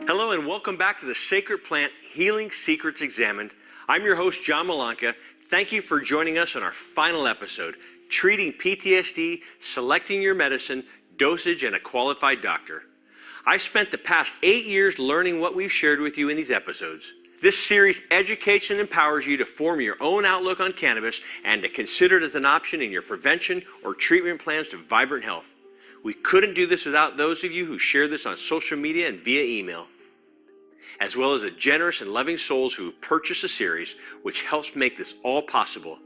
Hello and welcome back to the Sacred Plant Healing Secrets Examined. I'm your host, John Malanca. Thank you for joining us on our final episode, Treating PTSD, Selecting Your Medicine, Dosage, and a Qualified Doctor. I spent the past 8 years learning what we've shared with you in these episodes. This series educates and empowers you to form your own outlook on cannabis and to consider it as an option in your prevention or treatment plans to vibrant health. We couldn't do this without those of you who share this on social media and via email, as well as the generous and loving souls who purchase the series, which helps make this all possible.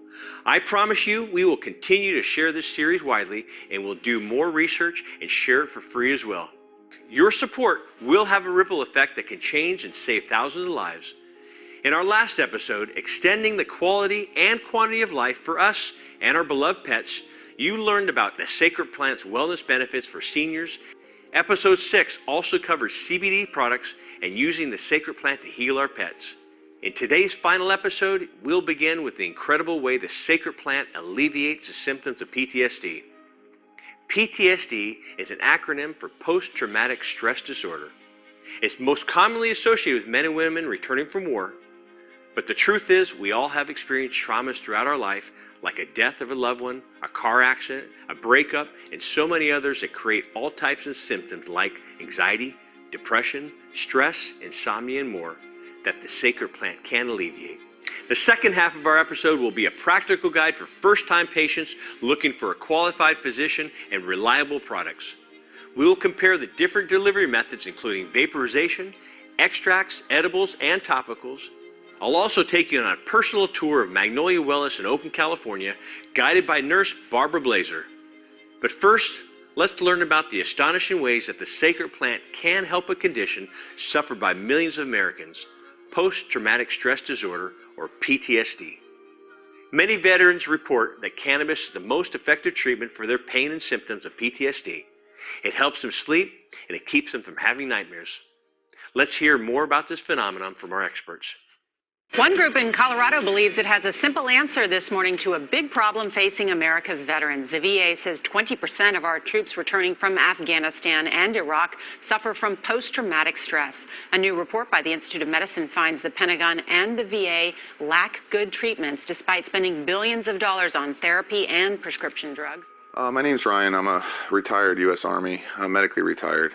I promise you we will continue to share this series widely, and we'll do more research and share it for free as well. Your support will have a ripple effect that can change and save thousands of lives. In our last episode, Extending the Quality and Quantity of Life for Us and Our Beloved Pets, you learned about the Sacred Plant's wellness benefits for seniors. Episode 6 also covers CBD products and using the Sacred Plant to heal our pets. In today's final episode, we'll begin with the incredible way the Sacred Plant alleviates the symptoms of PTSD. PTSD is an acronym for post-traumatic stress disorder. It's most commonly associated with men and women returning from war. But the truth is, we all have experienced traumas throughout our life, like a death of a loved one, a car accident, a breakup, and so many others that create all types of symptoms like anxiety, depression, stress, insomnia, and more that the Sacred Plant can alleviate. The second half of our episode will be a practical guide for first-time patients looking for a qualified physician and reliable products. We will compare the different delivery methods, including vaporization, extracts, edibles, and topicals. I'll also take you on a personal tour of Magnolia Wellness in Oakland, California, guided by nurse Barbara Blazer. But first, let's learn about the astonishing ways that the Sacred Plant can help a condition suffered by millions of Americans, post-traumatic stress disorder, or PTSD. Many veterans report that cannabis is the most effective treatment for their pain and symptoms of PTSD. It helps them sleep, and it keeps them from having nightmares. Let's hear more about this phenomenon from our experts. One group in Colorado believes it has a simple answer this morning to a big problem facing America's veterans. The VA says 20% of our troops returning from Afghanistan and Iraq suffer from post-traumatic stress. A new report by the Institute of Medicine finds the Pentagon and the VA lack good treatments despite spending billions of dollars on therapy and prescription drugs. My name's Ryan. I'm a retired U.S. Army, medically retired.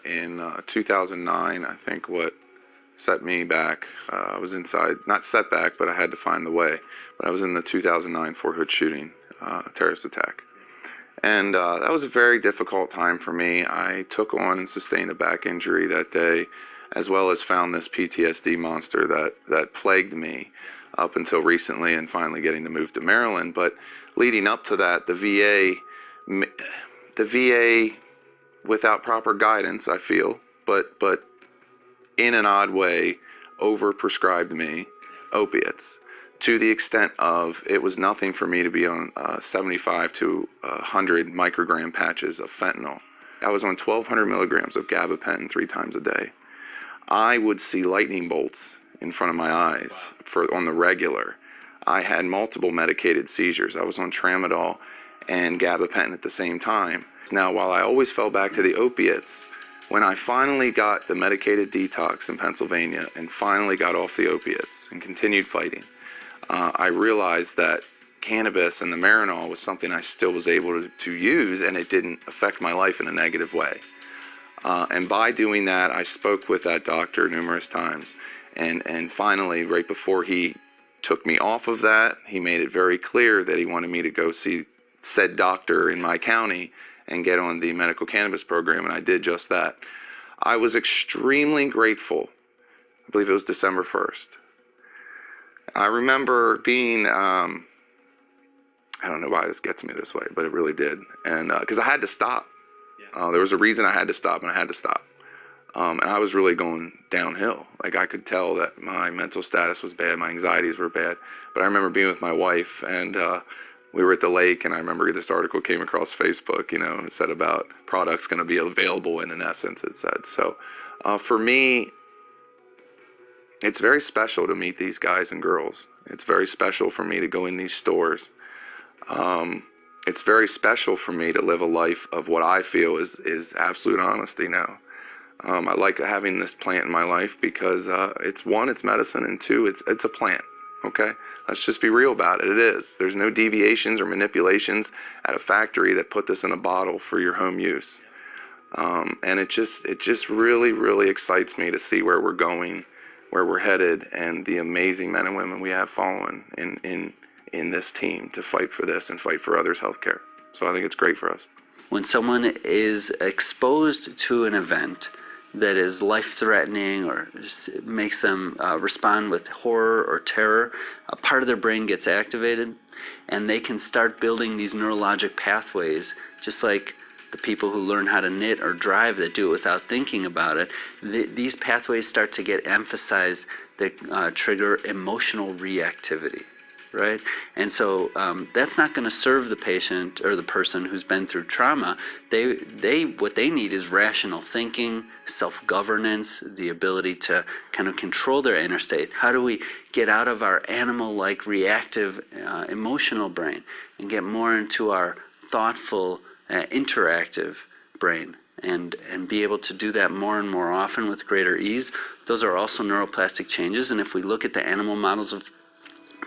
In 2009, I think what set me back. I was inside, not set back, but I had to find the way. But I was in the 2009 Fort Hood shooting, terrorist attack. And that was a very difficult time for me. I took on and sustained a back injury that day, as well as found this PTSD monster that plagued me up until recently and finally getting to move to Maryland. But leading up to that, the VA, without proper guidance, I feel, but in an odd way, overprescribed me opiates to the extent of it was nothing for me to be on 75 to 100 microgram patches of fentanyl. I was on 1,200 milligrams of gabapentin 3 times a day. I would see lightning bolts in front of my eyes on the regular. I had multiple medicated seizures. I was on tramadol and gabapentin at the same time. Now, while I always fell back to the opiates, when I finally got the medicated detox in Pennsylvania and finally got off the opiates and continued fighting, I realized that cannabis and the Marinol was something I still was able to use, and it didn't affect my life in a negative way. And by doing that, I spoke with that doctor numerous times. And finally, right before he took me off of that, he made it very clear that he wanted me to go see said doctor in my county and get on the medical cannabis program, and I did just that. I was extremely grateful. I believe it was December 1st. I remember being, I don't know why this gets me this way, but it really did. And because I had to stop. There was a reason I had to stop, and I had to stop. And I was really going downhill. Like, I could tell that my mental status was bad, my anxieties were bad. But I remember being with my wife, and we were at the lake, and I remember this article came across Facebook, and it said about products going to be available, and in essence it said. So for me, it's very special to meet these guys and girls. It's very special for me to go in these stores. It's very special for me to live a life of what I feel is absolute honesty now. I like having this plant in my life because it's one, it's medicine, and two, it's a plant. Okay, let's just be real about it. It is. There's no deviations or manipulations at a factory that put this in a bottle for your home use. And it just really, really excites me to see where we're going, where we're headed, and the amazing men and women we have following in this team to fight for this and fight for others' healthcare. So I think it's great for us. When someone is exposed to an event that is life-threatening or makes them respond with horror or terror, a part of their brain gets activated, and they can start building these neurologic pathways, just like the people who learn how to knit or drive that do it without thinking about it. These pathways start to get emphasized that trigger emotional reactivity. Right? And so that's not going to serve the patient or the person who's been through trauma. What they need is rational thinking, self-governance, the ability to kind of control their inner state. How do we get out of our animal-like reactive emotional brain and get more into our thoughtful, interactive brain and be able to do that more and more often with greater ease? Those are also neuroplastic changes. And if we look at the animal models of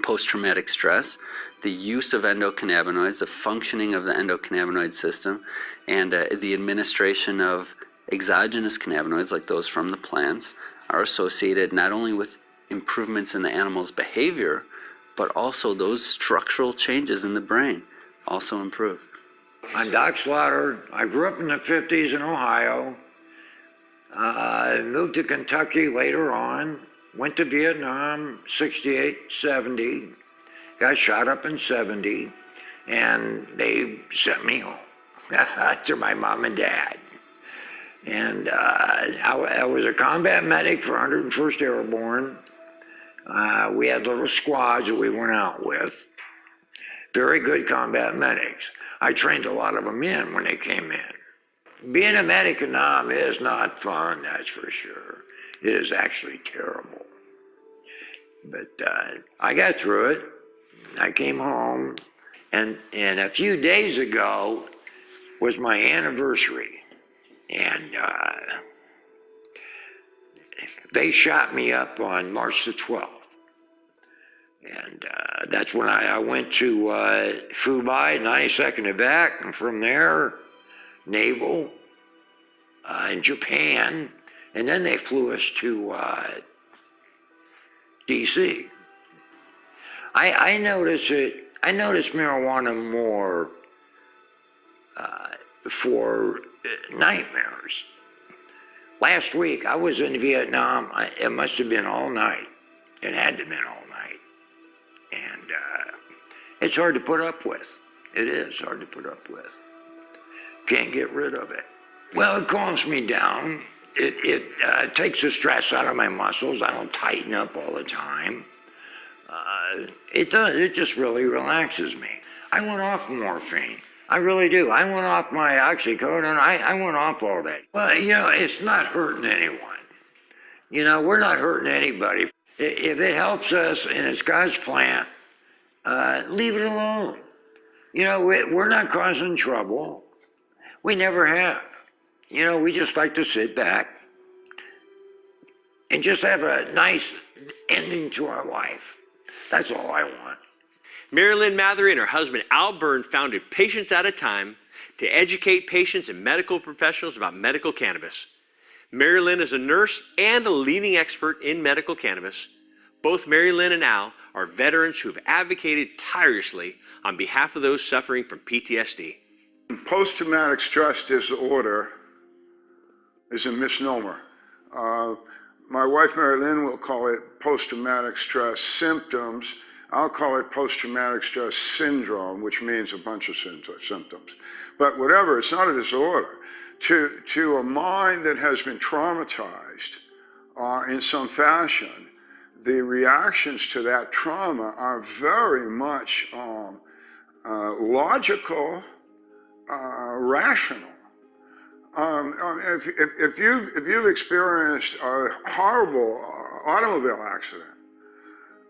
post-traumatic stress, the use of endocannabinoids, the functioning of the endocannabinoid system, and the administration of exogenous cannabinoids like those from the plants are associated not only with improvements in the animal's behavior, but also those structural changes in the brain also improve. I'm Doc Slaughter. I grew up in the 50s in Ohio. Moved to Kentucky later on. Went to Vietnam, 68, 70, got shot up in 70, and they sent me home to my mom and dad. And I was a combat medic for 101st Airborne. We had little squads that we went out with. Very good combat medics. I trained a lot of them in when they came in. Being a medic in Nam is not fun, that's for sure. It is actually terrible. But I got through it. I came home, and a few days ago was my anniversary. And they shot me up on March the 12th. And that's when I went to Fubai, 92nd Evac, and from there, Naval in Japan. And then they flew us to DC. I noticed marijuana more for nightmares. Last week I was in Vietnam. It must have been all night. It had to have been all night. And it's hard to put up with. It is hard to put up with. Can't get rid of it. Well, it calms me down. It takes the stress out of my muscles. I don't tighten up all the time. It does. It just really relaxes me. I went off morphine. I really do. I went off my oxycodone. I went off all that. Well, it's not hurting anyone. We're not hurting anybody. If it helps us and it's God's plan, leave it alone. We're not causing trouble. We never have. We just like to sit back and just have a nice ending to our life. That's all I want. Mary Lynn Mathery and her husband Al Byrne founded Patients at a Time to educate patients and medical professionals about medical cannabis. Mary Lynn is a nurse and a leading expert in medical cannabis. Both Mary Lynn and Al are veterans who have advocated tirelessly on behalf of those suffering from PTSD. Post-traumatic stress disorder is a misnomer. My wife Mary Lynn will call it post-traumatic stress symptoms. I'll call it post-traumatic stress syndrome, which means a bunch of symptoms. But whatever, it's not a disorder. To a mind that has been traumatized in some fashion, the reactions to that trauma are very much logical, rational. If you've experienced a horrible automobile accident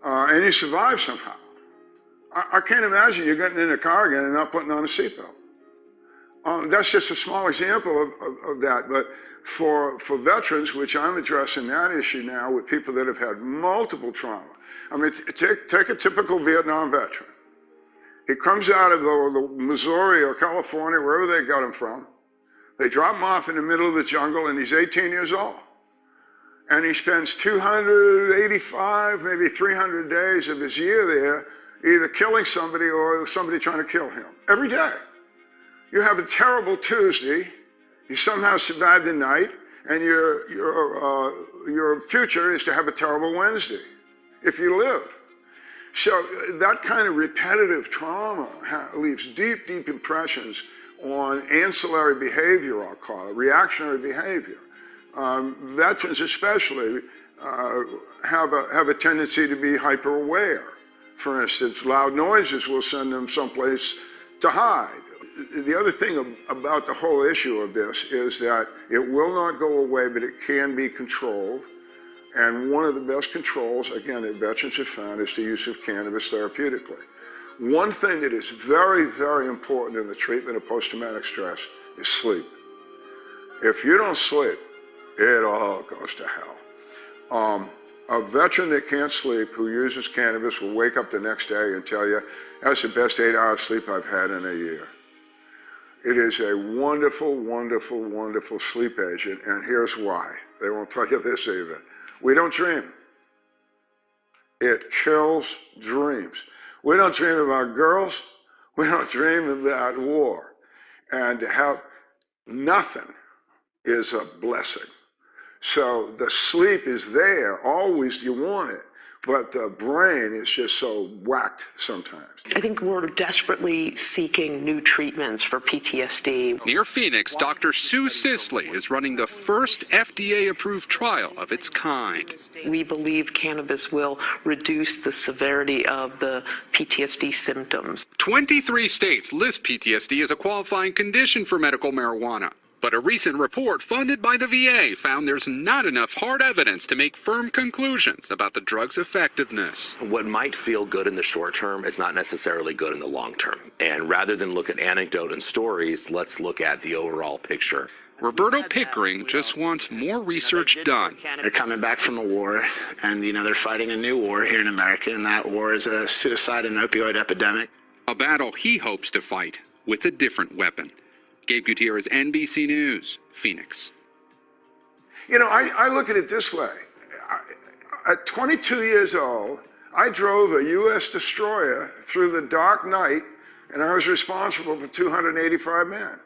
and you survive somehow, I can't imagine you getting in the car again and not putting on a seatbelt. That's just a small example of that. But for veterans, which I'm addressing that issue now with people that have had multiple trauma. I mean, take a typical Vietnam veteran. He comes out of the Missouri or California, wherever they got him from. They drop him off in the middle of the jungle, and he's 18 years old. And he spends 285, maybe 300 days of his year there, either killing somebody or somebody trying to kill him. Every day. You have a terrible Tuesday, you somehow survive the night, and your future is to have a terrible Wednesday, if you live. So that kind of repetitive trauma leaves deep, deep impressions on ancillary behavior, I'll call it, reactionary behavior. Veterans especially have a tendency to be hyper-aware. For instance, loud noises will send them someplace to hide. The other thing about the whole issue of this is that it will not go away, but it can be controlled. And one of the best controls, again, that veterans have found is the use of cannabis therapeutically. One thing that is very, very important in the treatment of post-traumatic stress is sleep. If you don't sleep, it all goes to hell. A veteran that can't sleep who uses cannabis will wake up the next day and tell you, that's the best 8 hours sleep I've had in a year. It is a wonderful, wonderful, wonderful sleep agent, and here's why. They won't tell you this either. We don't dream. It kills dreams. We don't dream about girls. We don't dream about war. And to have nothing is a blessing. So the sleep is there, always you want it, but the brain is just so whacked sometimes. I think we're desperately seeking new treatments for PTSD. Near Phoenix, Dr. Sue Sisley is running the first FDA-approved trial of its kind. We believe cannabis will reduce the severity of the PTSD symptoms. 23 states list PTSD as a qualifying condition for medical marijuana. But a recent report funded by the VA found there's not enough hard evidence to make firm conclusions about the drug's effectiveness. What might feel good in the short term is not necessarily good in the long term. And rather than look at anecdote and stories, let's look at the overall picture. Roberto Pickering just wants more research done. They're coming back from a war, and they're fighting a new war here in America, and that war is a suicide and opioid epidemic. A battle he hopes to fight with a different weapon. Gabe Gutierrez, NBC News, Phoenix. I look at it this way. At 22 years old, I drove a U.S. destroyer through the dark night, and I was responsible for 285 men.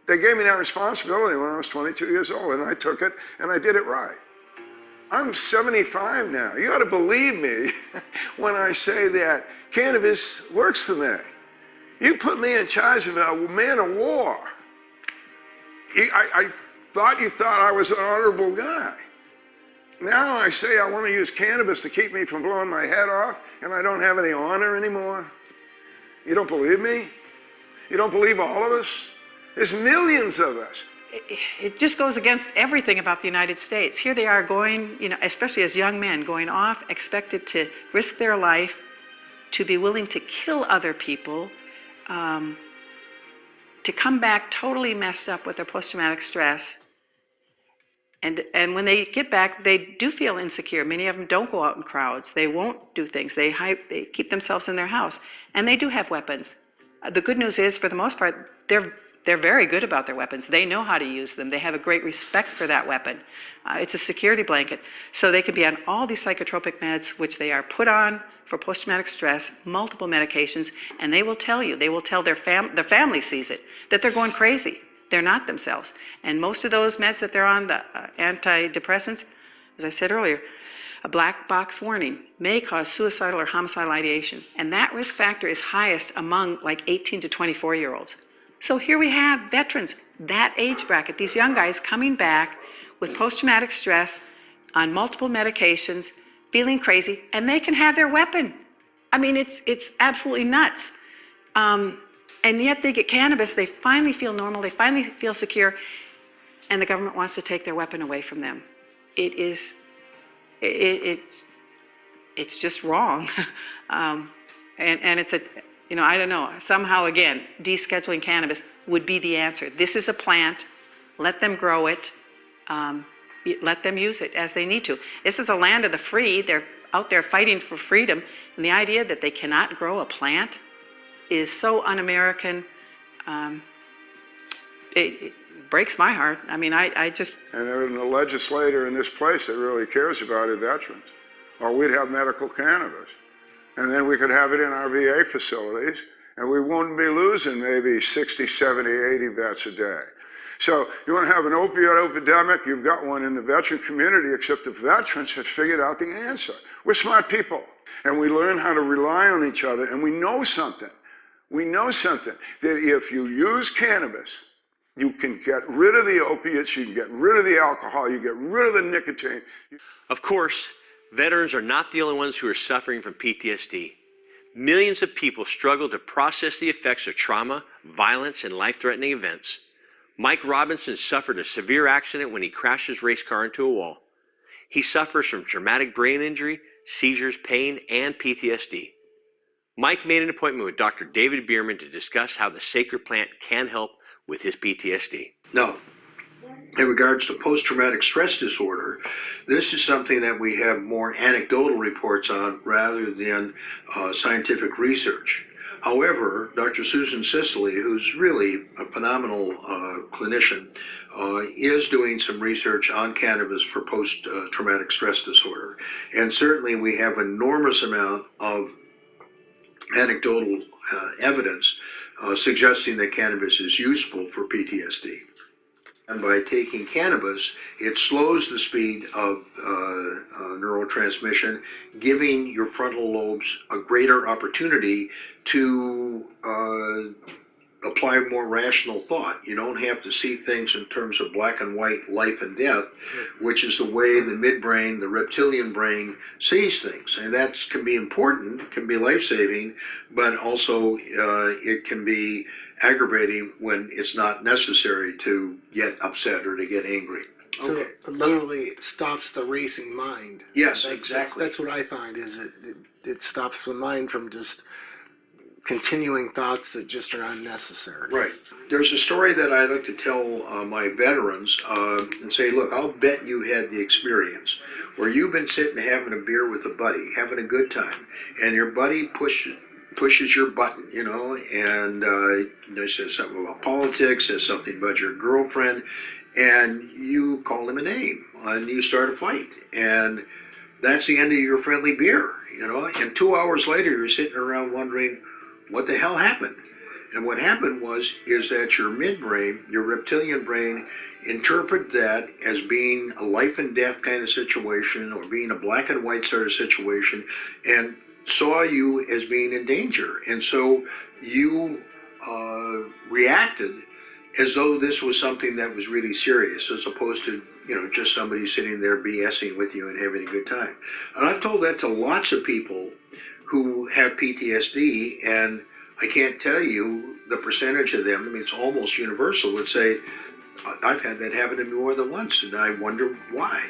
They gave me that responsibility when I was 22 years old, and I took it, and I did it right. I'm 75 now. You ought to believe me when I say that cannabis works for me. You put me in charge of a man of war. I thought you thought I was an honorable guy. Now I say I want to use cannabis to keep me from blowing my head off, and I don't have any honor anymore. You don't believe me? You don't believe all of us? There's millions of us. It just goes against everything about the United States. Here they are going, especially as young men, going off, expected to risk their life, to be willing to kill other people, to come back totally messed up with their post-traumatic stress. And when they get back, they do feel insecure. Many of them don't go out in crowds. They won't do things. They keep themselves in their house. And they do have weapons. The good news is, for the most part, they're very good about their weapons. They know how to use them. They have a great respect for that weapon. It's a security blanket. So they can be on all these psychotropic meds, which they are put on for post-traumatic stress, multiple medications, and they will tell you, they will tell their family sees it, that they're going crazy. They're not themselves. And most of those meds that they're on, the antidepressants, as I said earlier, a black box warning may cause suicidal or homicidal ideation. And that risk factor is highest among like 18 to 24-year-olds. So here we have veterans, that age bracket, these young guys coming back with post-traumatic stress on multiple medications, feeling crazy, and they can have their weapon. I mean, it's absolutely nuts. And yet they get cannabis, they finally feel normal, they finally feel secure, and the government wants to take their weapon away from them. It's just wrong. And it's I don't know, somehow again, descheduling cannabis would be the answer. This is a plant, let them grow it, let them use it as they need to. This is a land of the free. They're out there fighting for freedom, and the idea that they cannot grow a plant is so un-American. It breaks my heart. I mean, I just... And there's a legislator in this place that really cares about it, veterans. Or we'd have medical cannabis. And then we could have it in our VA facilities, and we wouldn't be losing maybe 60, 70, 80 vets a day. So you want to have an opioid epidemic, you've got one in the veteran community, except the veterans have figured out the answer. We're smart people, and we learn how to rely on each other, and we know something. We know something, that if you use cannabis, you can get rid of the opiates, you can get rid of the alcohol, you get rid of the nicotine. Of course, veterans are not the only ones who are suffering from PTSD. Millions of people struggle to process the effects of trauma, violence, and life-threatening events. Mike Robinson suffered a severe accident when he crashed his race car into a wall. He suffers from traumatic brain injury, seizures, pain, and PTSD. Mike made an appointment with Dr. David Bierman to discuss how the sacred plant can help with his PTSD. No. In regards to post-traumatic stress disorder, this is something that we have more anecdotal reports on rather than scientific research. However, Dr. Susan Sicily, who's really a phenomenal clinician, is doing some research on cannabis for post-traumatic stress disorder. And certainly we have an enormous amount of anecdotal evidence suggesting that cannabis is useful for PTSD. And by taking cannabis, it slows the speed of neurotransmission, giving your frontal lobes a greater opportunity to apply more rational thought. You don't have to see things in terms of black and white, life and death, which is the way the midbrain, the reptilian brain, sees things. And that can be important, can be life-saving, but also it can be aggravating when it's not necessary to get upset or to get angry. So it literally stops the racing mind. Yes, exactly. That's what I find, is it stops the mind from just continuing thoughts that just are unnecessary. Right. There's a story that I like to tell my veterans and say, look, I'll bet you had the experience where you've been sitting having a beer with a buddy, having a good time, and your buddy pushes your button, you know, and says something about politics, says something about your girlfriend, and you call him a name, and you start a fight, and that's the end of your friendly beer, you know, and 2 hours later you're sitting around wondering, what the hell happened? And what happened is that your midbrain, your reptilian brain, interpreted that as being a life and death kind of situation, or being a black and white sort of situation, and saw you as being in danger. And so you reacted as though this was something that was really serious, as opposed to, you know, just somebody sitting there BSing with you and having a good time. And I've told that to lots of people who have PTSD, and I can't tell you the percentage of them, I mean, it's almost universal, would say, I've had that happen to me more than once, and I wonder why.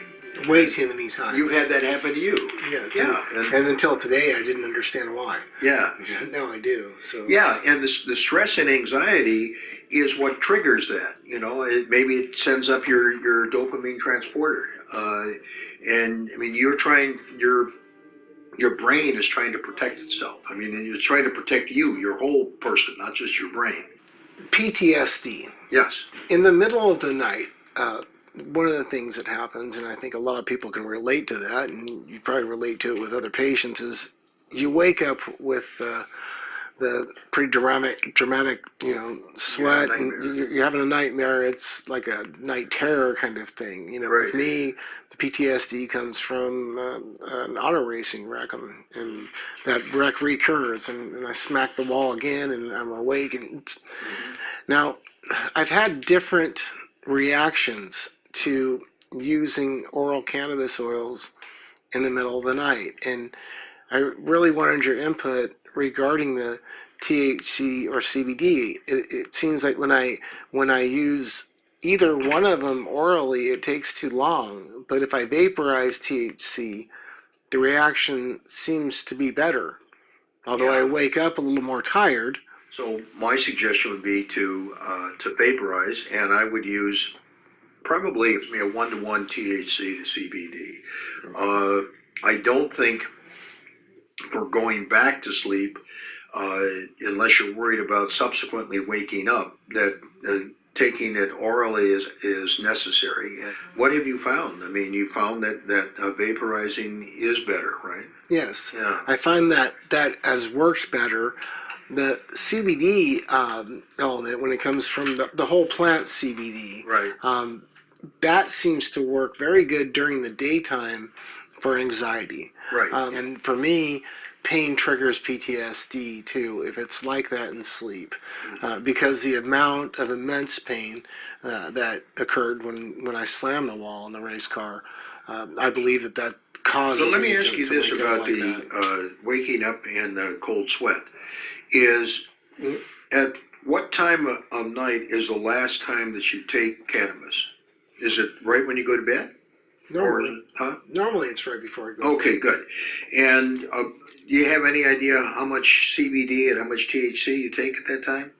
Way too many times. You've had that happen to you. Yes. Yeah. And until today, I didn't understand why. Yeah. Now I do. So. Yeah, and the stress and anxiety is what triggers that. You know, maybe it sends up your dopamine transporter. And I mean, your brain is trying to protect itself. I mean, and it's trying to protect you, your whole person, not just your brain. PTSD. Yes. In the middle of the night, one of the things that happens, and I think a lot of people can relate to that, and you probably relate to it with other patients, is you wake up with the pretty dramatic, you know, sweat, and you're having a nightmare. It's like a night terror kind of thing. You know, right. With me, the PTSD comes from an auto racing wreck, and that wreck recurs, and I smack the wall again, and I'm awake. And now, I've had different reactions to using oral cannabis oils in the middle of the night, and I really wanted your input regarding the THC or CBD. It seems like when I use either one of them orally, it takes too long, but if I vaporize THC, the reaction seems to be better, although I wake up a little more tired. So my suggestion would be to vaporize, and I would use probably a 1-to-1 THC to CBD. I don't think for going back to sleep, unless you're worried about subsequently waking up, that taking it orally is necessary. What have you found? I mean, you found that vaporizing is better, right? Yes. Yeah. I find that has worked better. The CBD element, when it comes from the whole plant CBD, Right. That seems to work very good during the daytime for anxiety. Right. And for me, pain triggers PTSD too, if it's like that in sleep, because the amount of immense pain that occurred when I slammed the wall in the race car, I believe that causes. So let me me ask you to this wake up about like that. the waking up and the cold sweat. Is at what time of night is the last time that you take cannabis? Is it right when you go to bed? Normally, Normally it's right before I go. Okay, good. And do you have any idea how much CBD and how much THC you take at that time?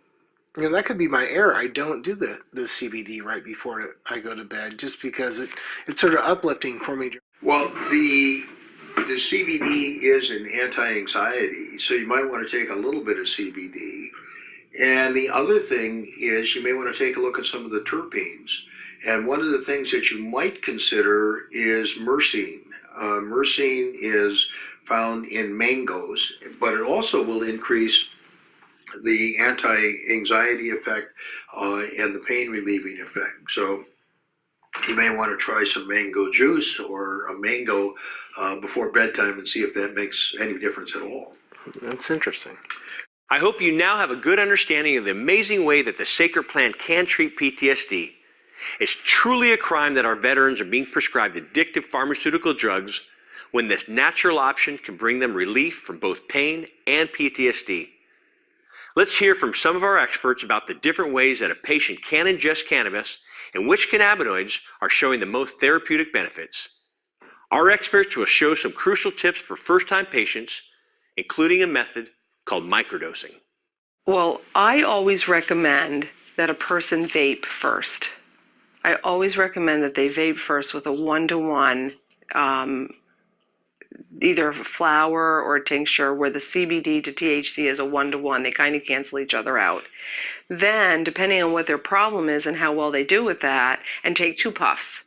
You know, that could be my error. I don't do the CBD right before I go to bed, just because it's sort of uplifting for me. Well, the CBD is an anti-anxiety, so you might want to take a little bit of CBD. And the other thing is you may want to take a look at some of the terpenes. And one of the things that you might consider is myrcene. Myrcene is found in mangoes, but it also will increase the anti-anxiety effect and the pain relieving effect. So you may want to try some mango juice or a mango before bedtime and see if that makes any difference at all. That's interesting. I hope you now have a good understanding of the amazing way that the sacred plant can treat PTSD. It's truly a crime that our veterans are being prescribed addictive pharmaceutical drugs when this natural option can bring them relief from both pain and PTSD. Let's hear from some of our experts about the different ways that a patient can ingest cannabis and which cannabinoids are showing the most therapeutic benefits. Our experts will show some crucial tips for first-time patients, including a method called microdosing. Well, I always recommend that a person vape first. I always recommend that they vape first with a 1-to-1, either a flower or a tincture, where the CBD to THC is a 1-to-1. They kind of cancel each other out. Then, depending on what their problem is and how well they do with that, and take 2 puffs,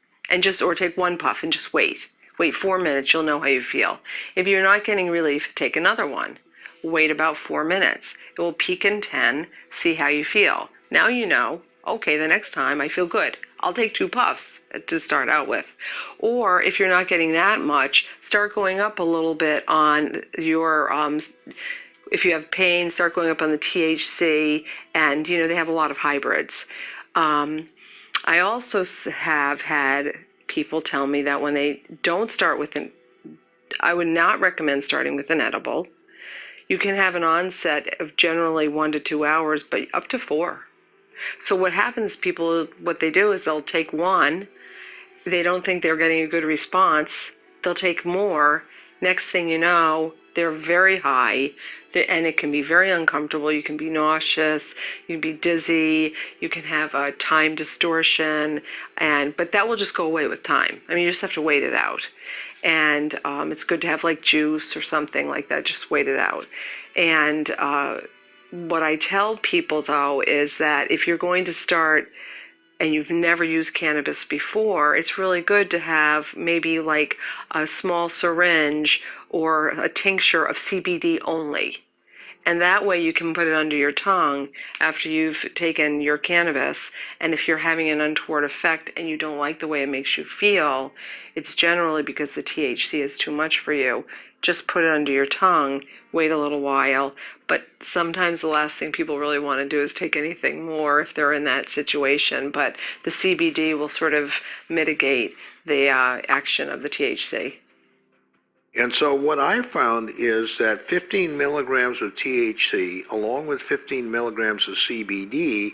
or take 1 puff and just wait. Wait 4 minutes, you'll know how you feel. If you're not getting relief, take another one. Wait about 4 minutes. It will peak in 10, see how you feel. Now you know, okay, the next time I feel good. I'll take 2 puffs to start out with. Or if you're not getting that much, start going up a little bit on your, if you have pain, start going up on the THC, and they have a lot of hybrids. I also have had people tell me that when they don't start with I would not recommend starting with an edible. You can have an onset of generally 1 to 2 hours, but up to 4. So what happens, what they do is they'll take 1, they don't think they're getting a good response, they'll take more, next thing you know, they're very high, and it can be very uncomfortable. You can be nauseous, you can be dizzy, you can have a time distortion, but that will just go away with time. I mean, you just have to wait it out. And it's good to have like juice or something like that, just wait it out. And what I tell people, though, is that if you're going to start and you've never used cannabis before, it's really good to have maybe like a small syringe or a tincture of CBD only. And that way you can put it under your tongue after you've taken your cannabis. And if you're having an untoward effect and you don't like the way it makes you feel, it's generally because the THC is too much for you. Just put it under your tongue, wait a little while. But sometimes the last thing people really want to do is take anything more if they're in that situation. But the CBD will sort of mitigate the action of the THC. And so what I found is that 15 milligrams of THC along with 15 milligrams of CBD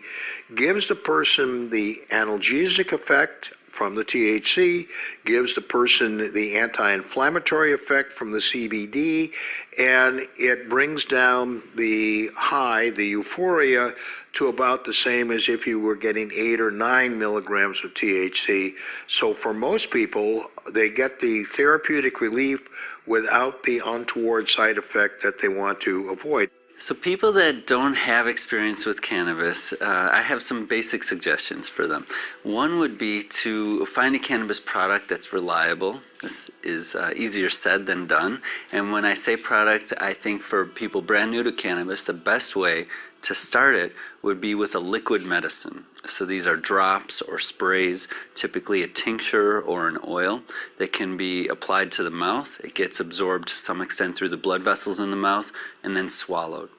gives the person the analgesic effect from the THC, gives the person the anti-inflammatory effect from the CBD, and it brings down the high, the euphoria, to about the same as if you were getting 8 or 9 milligrams of THC. So for most people, they get the therapeutic relief without the untoward side effect that they want to avoid. So people that don't have experience with cannabis, I have some basic suggestions for them. One would be to find a cannabis product that's reliable. This is easier said than done. And when I say product, I think for people brand new to cannabis, the best way to start it would be with a liquid medicine. So these are drops or sprays, typically a tincture or an oil that can be applied to the mouth. It gets absorbed to some extent through the blood vessels in the mouth and then swallowed.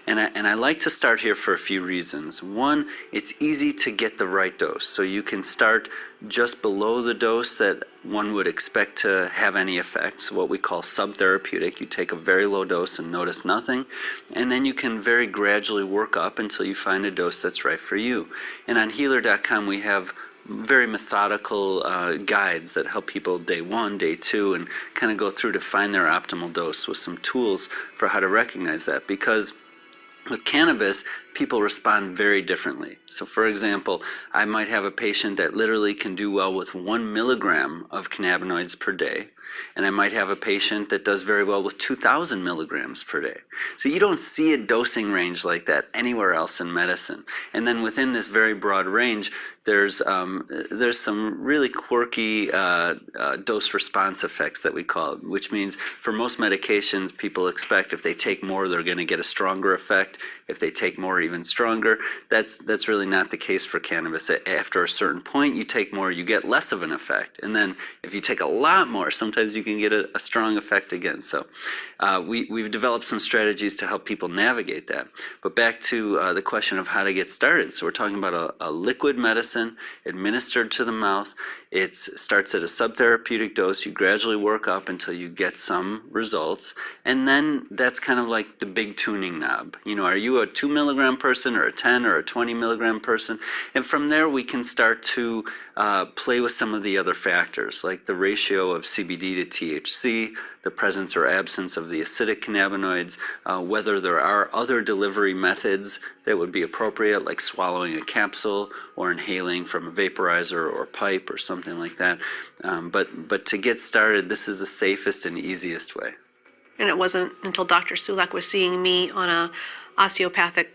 And I like to start here for a few reasons. One, it's easy to get the right dose. So you can start just below the dose that one would expect to have any effect, so what we call subtherapeutic. You take a very low dose and notice nothing, and then you can very gradually work up until you find a dose that's right for you. And on healer.com we have very methodical guides that help people day 1, day 2, and kind of go through to find their optimal dose with some tools for how to recognize that, because with cannabis, people respond very differently. So for example, I might have a patient that literally can do well with 1 milligram of cannabinoids per day, and I might have a patient that does very well with 2,000 milligrams per day. So you don't see a dosing range like that anywhere else in medicine. And then within this very broad range, there's some really quirky dose response effects that we call it, which means for most medications, people expect if they take more, they're going to get a stronger effect. If they take more, even stronger. That's really not the case for cannabis. After a certain point, you take more, you get less of an effect. And then if you take a lot more, sometimes you can get a strong effect again. So we've developed some strategies to help people navigate that. But back to the question of how to get started. So we're talking about a liquid medicine administered to the mouth. It starts at a subtherapeutic dose. You gradually work up until you get some results. And then that's kind of like the big tuning knob. You know, are you a 2 milligram person or a 10 or a 20 milligram person? And from there we can start to play with some of the other factors, like the ratio of CBD to THC, the presence or absence of the acidic cannabinoids, whether there are other delivery methods that would be appropriate, like swallowing a capsule or inhaling from a vaporizer or pipe or something like that. But to get started, this is the safest and easiest way. And it wasn't until Dr. Sulak was seeing me on a osteopathic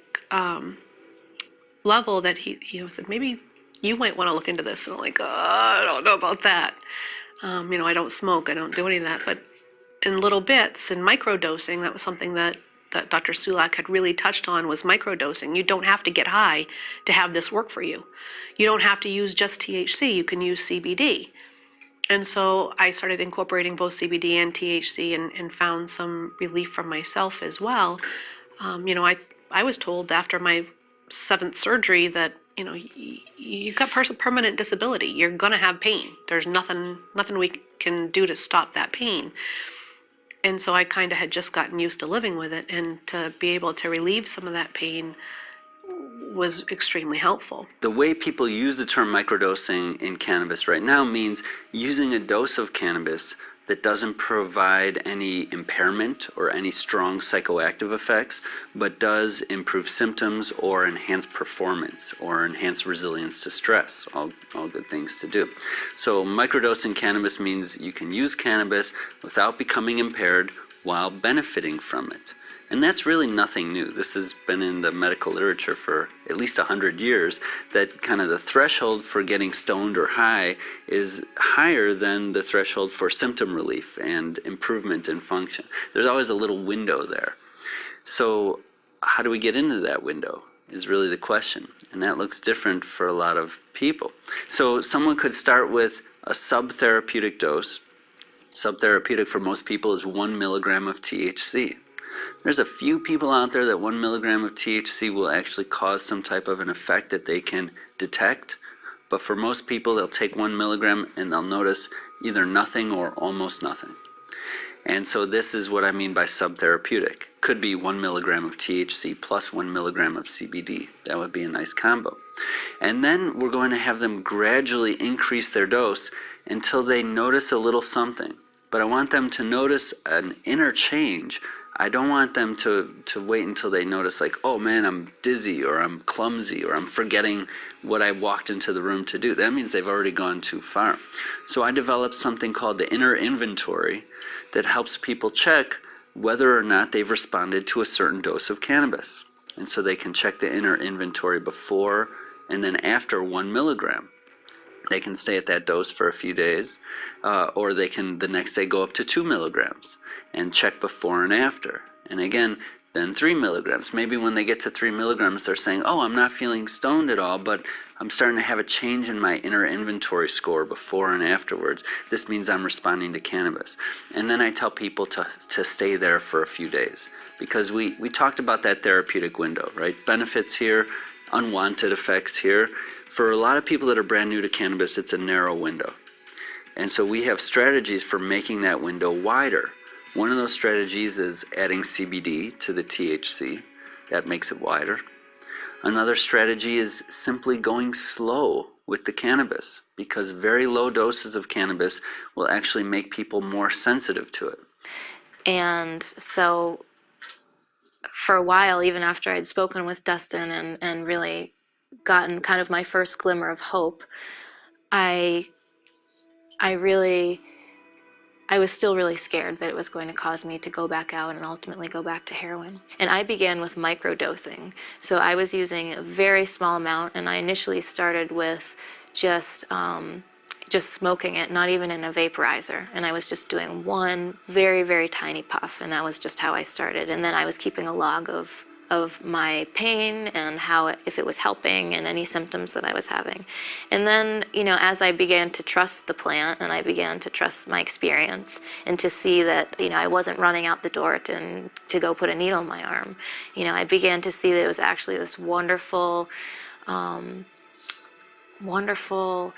level that he said, maybe you might want to look into this. And I'm like, I don't know about that. You know, I don't smoke, I don't do any of that. But in little bits and microdosing, that was something that Dr. Sulak had really touched on, was microdosing. You don't have to get high to have this work for you. You don't have to use just THC, you can use CBD. And so I started incorporating both CBD and THC and found some relief from myself as well. You know, I was told after my 7th surgery that, you know, you've got permanent disability. You're going to have pain. There's nothing we can do to stop that pain. And so I kind of had just gotten used to living with it, and to be able to relieve some of that pain was extremely helpful. The way people use the term microdosing in cannabis right now means using a dose of cannabis that doesn't provide any impairment or any strong psychoactive effects, but does improve symptoms or enhance performance or enhance resilience to stress, all good things to do. So microdosing cannabis means you can use cannabis without becoming impaired while benefiting from it. And that's really nothing new. This has been in the medical literature for at least 100 years, that kind of the threshold for getting stoned or high is higher than the threshold for symptom relief and improvement in function. There's always a little window there. So how do we get into that window is really the question. And that looks different for a lot of people. So someone could start with a subtherapeutic dose. Subtherapeutic for most people is 1 milligram of THC. There's a few people out there that 1 milligram of THC will actually cause some type of an effect that they can detect. But for most people, they'll take 1 milligram and they'll notice either nothing or almost nothing. And so this is what I mean by subtherapeutic. Could be 1 milligram of THC plus 1 milligram of CBD. That would be a nice combo. And then we're going to have them gradually increase their dose until they notice a little something. But I want them to notice an inner change. I don't want them to wait until they notice, like, oh man, I'm dizzy, or I'm clumsy, or I'm forgetting what I walked into the room to do. That means they've already gone too far. So I developed something called the inner inventory that helps people check whether or not they've responded to a certain dose of cannabis. And so they can check the inner inventory before and then after 1 milligram. They can stay at that dose for a few days, or they can the next day go up to 2 milligrams and check before and after. And again, then 3 milligrams. Maybe when they get to 3 milligrams, they're saying, oh, I'm not feeling stoned at all, but I'm starting to have a change in my inner inventory score before and afterwards. This means I'm responding to cannabis. And then I tell people to stay there for a few days, because we talked about that therapeutic window, right? Benefits here, unwanted effects here. For a lot of people that are brand new to cannabis, it's a narrow window. And so we have strategies for making that window wider. One of those strategies is adding CBD to the THC. That makes it wider. Another strategy is simply going slow with the cannabis, because very low doses of cannabis will actually make people more sensitive to it. And so for a while, even after I'd spoken with Dustin and really gotten kind of my first glimmer of hope, I was still really scared that it was going to cause me to go back out and ultimately go back to heroin. And I began with microdosing. So I was using a very small amount, and I initially started with just smoking it, not even in a vaporizer. And I was just doing one very, very tiny puff, and that was just how I started. And then I was keeping a log of my pain and how if it was helping and any symptoms that I was having. And then, as I began to trust the plant and I began to trust my experience and to see that, I wasn't running out the door to go put a needle in my arm, I began to see that it was actually this wonderful, wonderful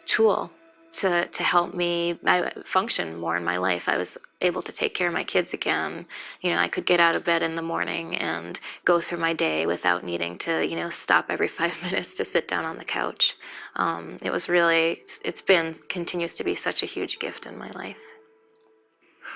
tool to help me function more in my life. I was able to take care of my kids again. I could get out of bed in the morning and go through my day without needing to, stop every 5 minutes to sit down on the couch. It was really, continues to be such a huge gift in my life.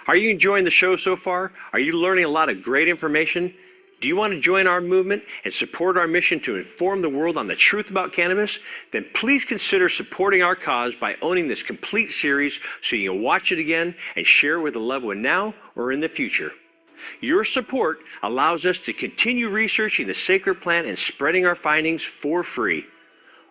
Are you enjoying the show so far? Are you learning a lot of great information? Do you want to join our movement and support our mission to inform the world on the truth about cannabis? Then please consider supporting our cause by owning this complete series so you can watch it again and share it with a loved one now or in the future. Your support allows us to continue researching the sacred plant and spreading our findings for free.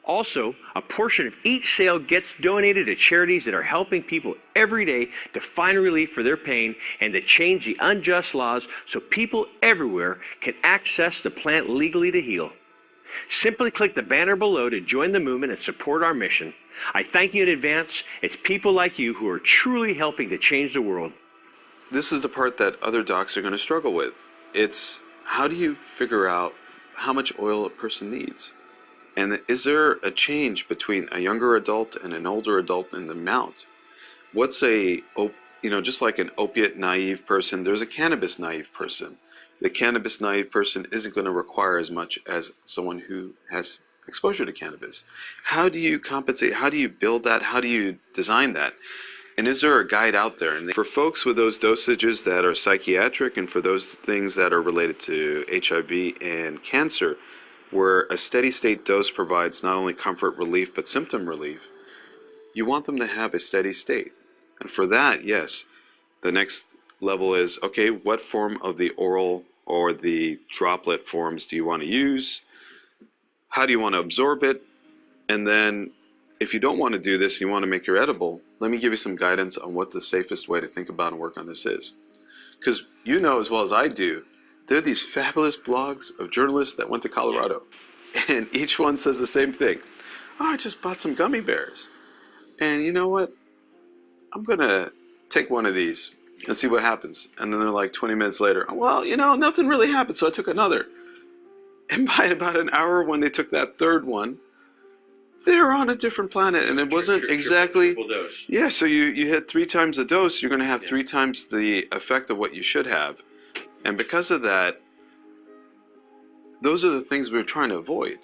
Also, a portion of each sale gets donated to charities that are helping people every day to find relief for their pain and to change the unjust laws so people everywhere can access the plant legally to heal. Simply click the banner below to join the movement and support our mission. I thank you in advance. It's people like you who are truly helping to change the world. This is the part that other docs are going to struggle with. It's how do you figure out how much oil a person needs? And is there a change between a younger adult and an older adult in the amount? What's just like an opiate naive person, there's a cannabis naive person. The cannabis naive person isn't going to require as much as someone who has exposure to cannabis. How do you compensate? How do you build that? How do you design that? And is there a guide out there? And for folks with those dosages that are psychiatric and for those things that are related to HIV and cancer, where a steady state dose provides not only comfort relief but symptom relief, you want them to have a steady state. And for that, yes, the next level is, okay, what form of the oral or the droplet forms do you want to use? How do you want to absorb it? And then if you don't want to do this, you want to make your edible, let me give you some guidance on what the safest way to think about and work on this is. Because you know as well as I do, there are these fabulous blogs of journalists that went to Colorado, and each one says the same thing. Oh, I just bought some gummy bears. And you know what? I'm going to take one of these and see what happens. And then they're like 20 minutes later, well, nothing really happened, so I took another. And by about an hour when they took that third one, they're on a different planet, and it wasn't exactly. Triple dose. Yeah, so you hit 3 times the dose, you're going to have 3 times the effect of what you should have. And because of that, those are the things we're trying to avoid.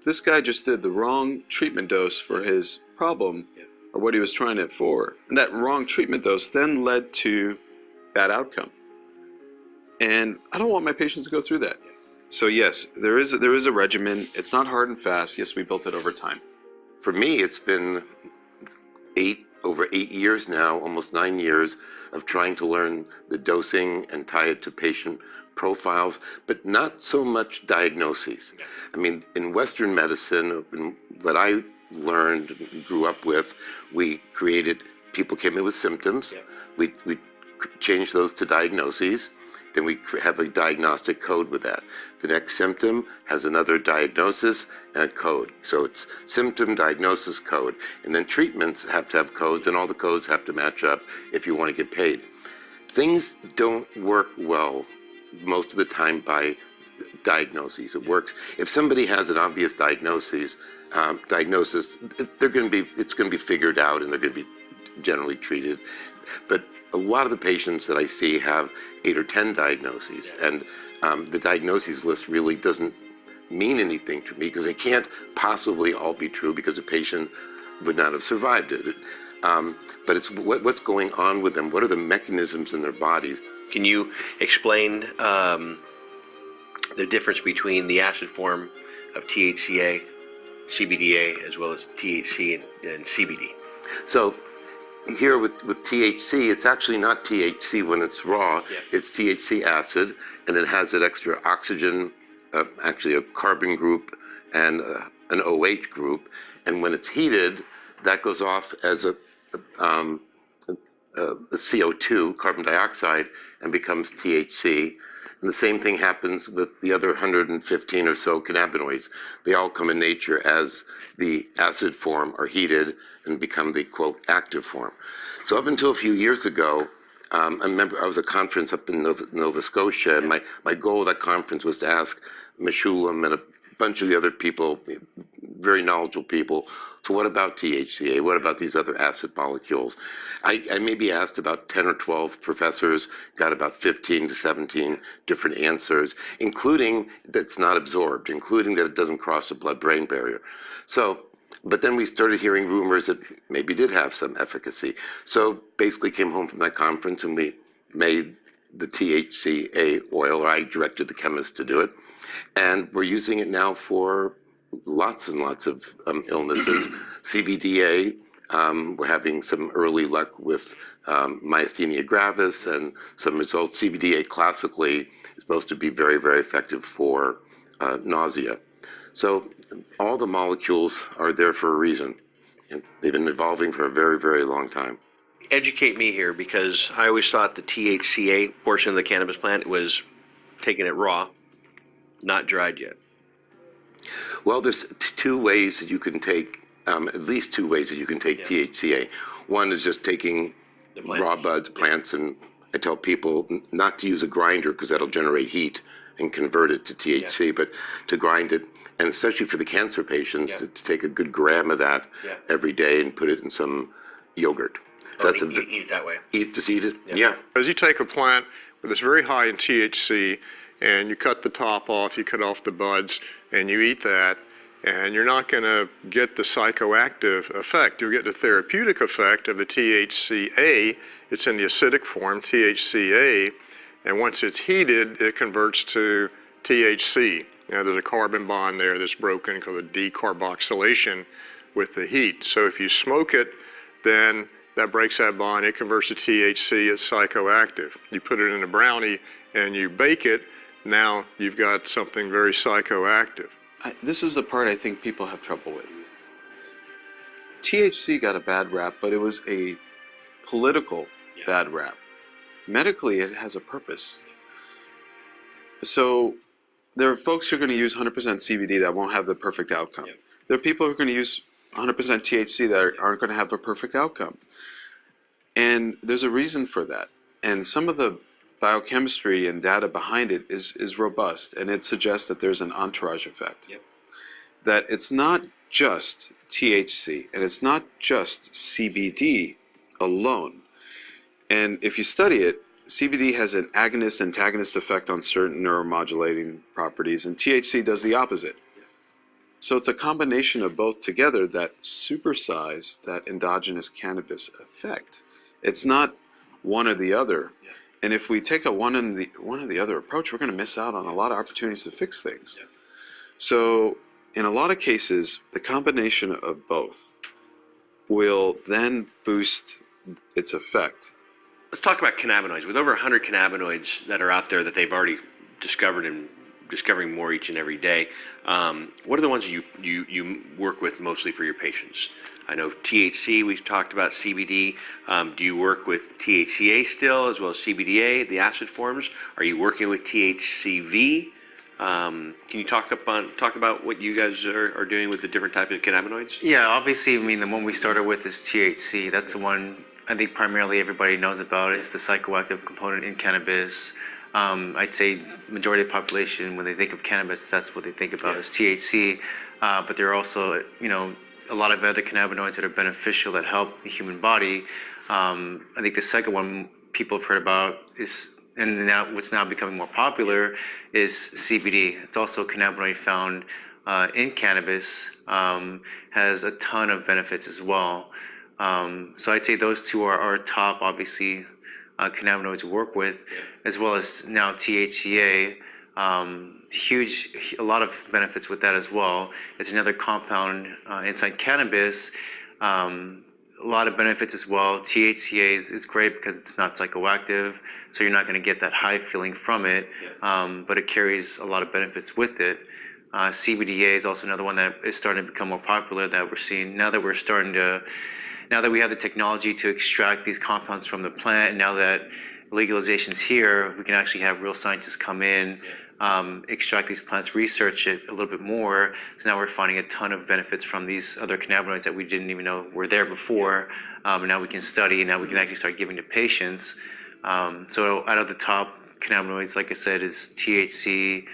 This guy just did the wrong treatment dose for his problem, or what he was trying it for. And that wrong treatment dose then led to bad outcome. And I don't want my patients to go through that. So yes, there is a regimen. It's not hard and fast. Yes, we built it over time. For me, it's been over 8 years now, almost 9 years of trying to learn the dosing and tie it to patient profiles, but not so much diagnoses. I mean, in Western medicine, what I learned and grew up with, we created, people came in with symptoms, we changed those to diagnoses, then we have a diagnostic code with that. The next symptom has another diagnosis and a code. So it's symptom, diagnosis, code. And then treatments have to have codes, and all the codes have to match up if you want to get paid. Things don't work well most of the time by diagnoses. It works if somebody has an obvious diagnosis, it's going to be figured out, and they're going to be generally treated. But a lot of the patients that I see have 8 or 10 diagnoses, and the diagnoses list really doesn't mean anything to me, because they can't possibly all be true, because the patient would not have survived it. But it's what's going on with them. What are the mechanisms in their bodies? Can you explain the difference between the acid form of THCA, CBDA, as well as THC and CBD? So here with THC, it's actually not THC when it's raw. It's THC acid, and it has that extra oxygen, actually a carbon group and an OH group. And when it's heated, that goes off as a CO2, carbon dioxide, and becomes THC. And the same thing happens with the other 115 or so cannabinoids. They all come in nature as the acid form are heated and become the, quote, active form. So up until a few years ago, I remember I was at a conference up in Nova Scotia, and my goal of that conference was to ask Meshulam and a bunch of the other people, very knowledgeable people, so what about THCA? What about these other acid molecules? I maybe asked about 10 or 12 professors, got about 15 to 17 different answers, including that it's not absorbed, including that it doesn't cross the blood-brain barrier. So, but then we started hearing rumors that maybe did have some efficacy. So basically came home from that conference, and we made the THCA oil, or I directed the chemist to do it. And we're using it now for lots and lots of illnesses. CBDA, we're having some early luck with myasthenia gravis and some results. CBDA classically is supposed to be very, very effective for nausea. So all the molecules are there for a reason. And they've been evolving for a very, very long time. Educate me here, because I always thought the THCA portion of the cannabis plant was taking it raw, not dried yet. Well, there's 2 ways that you can take, at least 2 ways that you can take THCA. One is just taking raw buds, plants, and I tell people not to use a grinder, because that'll generate heat and convert it to THC, but to grind it, and especially for the cancer patients, to take a good gram of that every day and put it in some yogurt. So that's eat it that way. Just eat it? Yeah. As you take a plant that's very high in THC, and you cut the top off, you cut off the buds, and you eat that, and you're not going to get the psychoactive effect. You'll get the therapeutic effect of the THCA. It's in the acidic form, THCA, and once it's heated, it converts to THC. There's a carbon bond there that's broken called a decarboxylation with the heat. So if you smoke it, then that breaks that bond, it converts to THC, it's psychoactive. You put it in a brownie and you bake it, now you've got something very psychoactive. This is the part I think people have trouble with. THC got a bad rap, but it was a political bad rap. Medically, it has a purpose. So there are folks who are going to use 100% CBD that won't have the perfect outcome. There are people who are going to use 100% THC that aren't going to have a perfect outcome. And there's a reason for that. And some of the biochemistry and data behind it is robust, and it suggests that there's an entourage effect. that it's not just THC and it's not just CBD alone. And if you study it, CBD has an agonist-antagonist effect on certain neuromodulating properties, and THC does the opposite. So it's a combination of both together that supersize that endogenous cannabis effect. It's not one or the other. And if we take a one or the other approach, we're going to miss out on a lot of opportunities to fix things. So in a lot of cases, the combination of both will then boost its effect. Let's talk about cannabinoids. With over 100 cannabinoids that are out there that they've already discovered and discovering more each and every day, what are the ones you work with mostly for your patients? I know THC, we've talked about CBD. Do you work with THCA still, as well as CBDA, the acid forms? Are you working with THCV? Can you talk about what you guys are doing with the different types of cannabinoids? Yeah, obviously, I mean, the one we started with is THC. That's the one I think primarily everybody knows about. It's the psychoactive component in cannabis. I'd say majority of the population, when they think of cannabis, that's what they think about is THC. But there are also, a lot of other cannabinoids that are beneficial that help the human body. I think the second one people have heard about is, and now what's now becoming more popular, is CBD. It's also a cannabinoid found in cannabis, has a ton of benefits as well. So I'd say those two are our top, obviously, cannabinoids to work with, as well as now THCA. A lot of benefits with that as well. It's another compound inside cannabis. A lot of benefits as well. THCA is great because it's not psychoactive, so you're not going to get that high feeling from it, but it carries a lot of benefits with it. CBDA is also another one that is starting to become more popular that we're seeing now that we have the technology to extract these compounds from the plant, and now that legalization's here, we can actually have real scientists come in, extract these plants, research it a little bit more. So now we're finding a ton of benefits from these other cannabinoids that we didn't even know were there before. And now we can study, and now we can actually start giving to patients. So out of the top cannabinoids, like I said, is THC,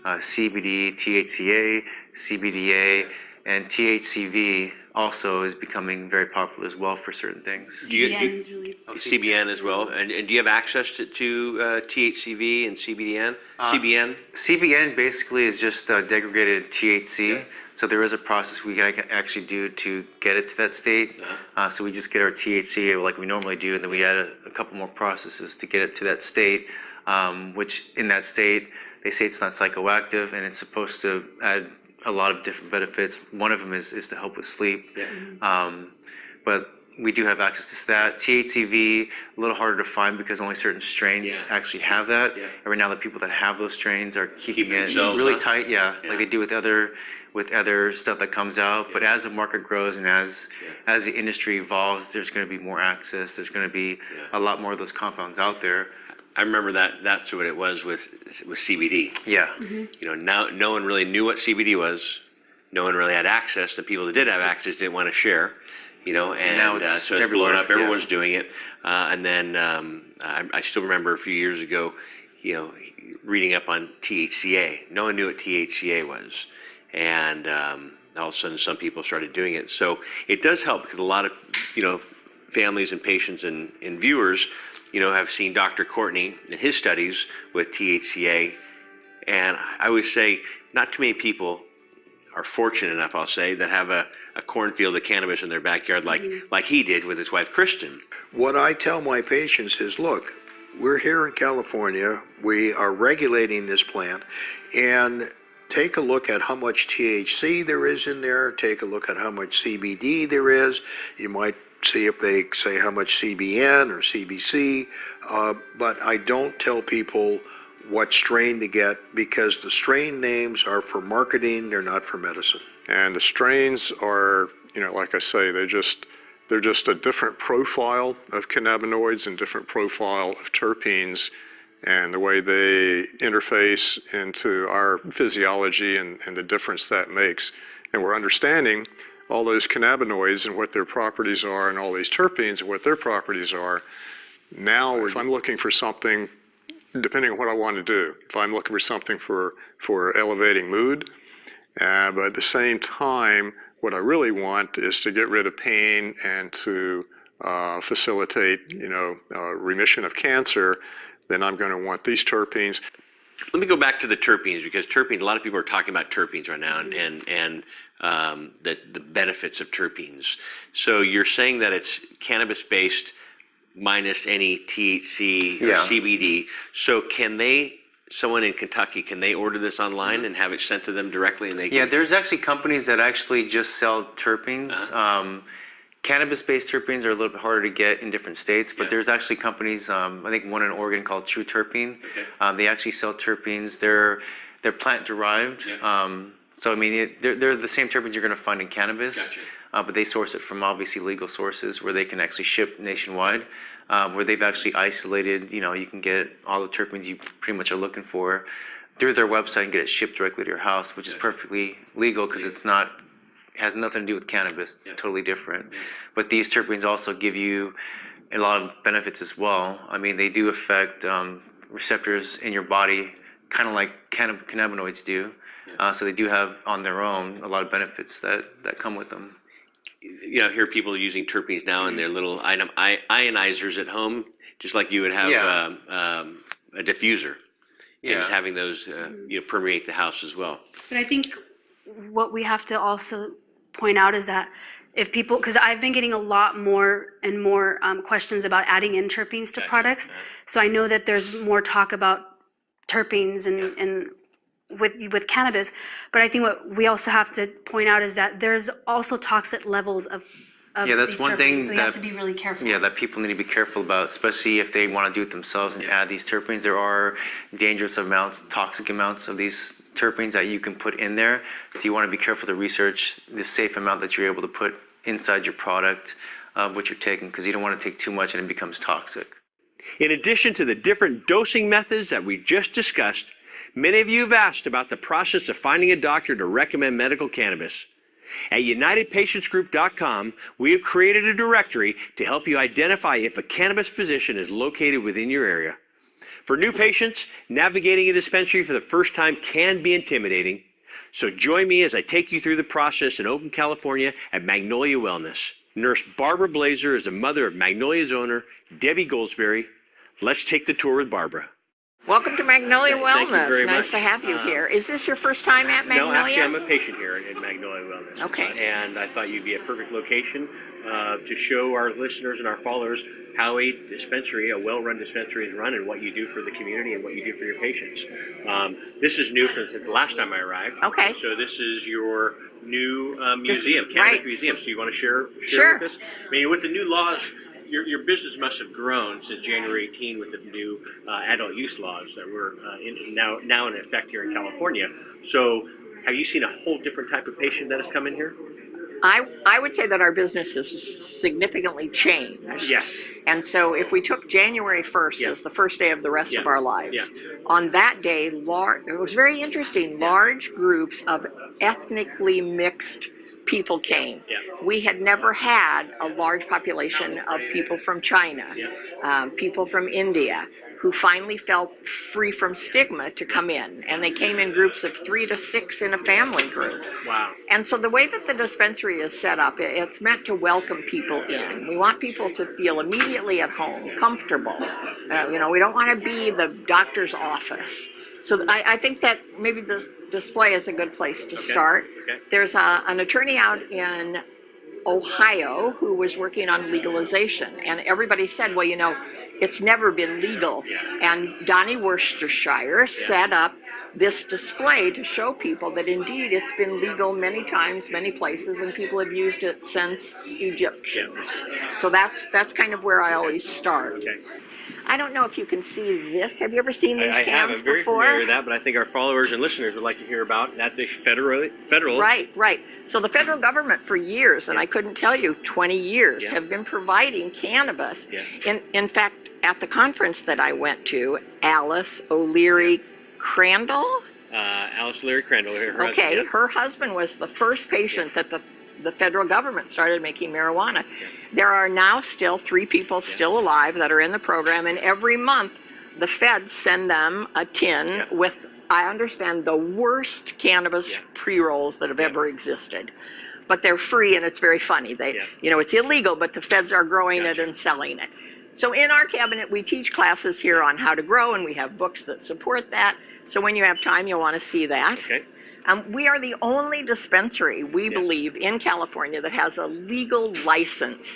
CBD, THCA, CBDA, and THCV also is becoming very popular as well for certain things. CBN as well. And do you have access to THCV and CBN? CBN basically is just degraded THC. So there is a process we can actually do to get it to that state. So we just get our THC like we normally do, and then we add a couple more processes to get it to that state, which in that state, they say it's not psychoactive, and it's supposed to add a lot of different benefits. One of them is to help with sleep. But we do have access to that. THCV, a little harder to find because only certain strains actually have that. And right now the people that have those strains are keeping it really tight, like they do with other stuff that comes out. But as the market grows and as the industry evolves, there's going to be more access. There's going to be a lot more of those compounds out there. I remember that's what it was with CBD. Now no one really knew what CBD was. No one really had access. The people that did have access didn't want to share. And now so it's blown up. Everyone's doing it. And then I still remember a few years ago, reading up on THCA. No one knew what THCA was, and all of a sudden some people started doing it. So it does help because a lot of families and patients and viewers have seen Dr. Courtney in his studies with THCA, and I would say not too many people are fortunate enough, I'll say, that have a cornfield of cannabis in their backyard like he did with his wife, Kristen. What I tell my patients is, look, we're here in California, we are regulating this plant, and take a look at how much THC there is in there, take a look at how much CBD there is. You might see if they say how much CBN or CBC, but I don't tell people what strain to get because the strain names are for marketing, they're not for medicine. And the strains are, like I say, they're just a different profile of cannabinoids and different profile of terpenes, and the way they interface into our physiology and the difference that makes. And we're understanding all those cannabinoids and what their properties are, and all these terpenes and what their properties are. Now, if I'm looking for something, depending on what I want to do, if I'm looking for something for elevating mood, But at the same time, what I really want is to get rid of pain and to facilitate, remission of cancer. Then I'm going to want these terpenes. Let me go back to the terpenes, because terpenes, a lot of people are talking about terpenes right now and the benefits of terpenes. So you're saying that it's cannabis-based minus any THC or CBD. So someone in Kentucky, can they order this online and have it sent to them directly? And they Yeah, there's actually companies that actually just sell terpenes. Cannabis-based terpenes are a little bit harder to get in different states, but there's actually companies, I think one in Oregon called True Terpene. They actually sell terpenes. They're plant-derived. So, I mean, they're the same terpenes you're going to find in cannabis, but they source it from obviously legal sources where they can actually ship nationwide, where they've actually isolated, you can get all the terpenes you pretty much are looking for through their website and get it shipped directly to your house, which is perfectly legal because has nothing to do with cannabis. It's totally different. But these terpenes also give you a lot of benefits as well. I mean, they do affect receptors in your body, kind of like cannabinoids do. So they do have on their own a lot of benefits that come with them. I hear people using terpenes now in their little ionizers at home, just like you would have a diffuser. And just having those permeate the house as well. But I think what we have to also point out is that if people, because I've been getting a lot more and more questions about adding in terpenes to products. So I know that there's more talk about terpenes and with cannabis, but I think what we also have to point out is that there's also toxic levels of that's these one terpenes, thing so you have to be really careful. Yeah, that people need to be careful about, especially if they want to do it themselves and add these terpenes. There are dangerous amounts, toxic amounts of these terpenes that you can put in there. So you want to be careful to research the safe amount that you're able to put inside your product, what you're taking, because you don't want to take too much and it becomes toxic. In addition to the different dosing methods that we just discussed, many of you have asked about the process of finding a doctor to recommend medical cannabis. At UnitedPatientsGroup.com, we have created a directory to help you identify if a cannabis physician is located within your area. For new patients, navigating a dispensary for the first time can be intimidating. So join me as I take you through the process in Oakland, California at Magnolia Wellness. Nurse Barbara Blazer is the mother of Magnolia's owner, Debbie Goldsberry. Let's take the tour with Barbara. Welcome to Magnolia Wellness. Thank you very nice much. to have you here. Is this your first time at Magnolia? No, actually, I'm a patient here at Magnolia Wellness. Okay. And I thought you'd be a perfect location to show our listeners and our followers how a dispensary, a well-run dispensary, is run and what you do for the community and what you do for your patients. This is new since the last time I arrived. Okay. So this is your new museum, cannabis museum. So you want to share Sure. with us? I mean, with the new laws, your business must have grown since January 18 with the new adult use laws that were now in effect here in California. So have you seen a whole different type of patient that has come in here? I would say that our business has significantly changed. Yes. And so if we took January 1st as the first day of the rest of our lives, on that day, it was very interesting, large groups of ethnically mixed people came. We had never had a large population of people from China, people from India, who finally felt free from stigma to come in. And they came in groups of 3 to 6 in a family group. Wow. And so the way that the dispensary is set up, it's meant to welcome people in. We want people to feel immediately at home, comfortable. We don't want to be the doctor's office. So I think that maybe the display is a good place to start. Okay. There's an attorney out in Ohio who was working on legalization, and everybody said, well, it's never been legal. And Donnie Worcestershire set up this display to show people that indeed it's been legal many times, many places, and people have used it since Egyptians. So that's kind of where I always start. Okay. I don't know if you can see this. Have you ever seen these I have. cans I'm very before? familiar with that, but I think our followers and listeners would like to hear about. That's a federal. Right. So the federal government for years, and I couldn't tell you, 20 years, have been providing cannabis. In fact, at the conference that I went to, Alice O'Leary Crandall. Alice O'Leary Crandall. Her husband was the first patient that the federal government started making marijuana. There are now still 3 people still alive that are in the program, and every month the feds send them a tin with I understand, the worst cannabis pre-rolls that have ever existed. But they're free and it's very funny. It's illegal, but the feds are growing it and selling it. So in our cabinet, we teach classes here on how to grow, and we have books that support that. So when you have time, you'll want to see that. Okay. We are the only dispensary, we believe, in California that has a legal license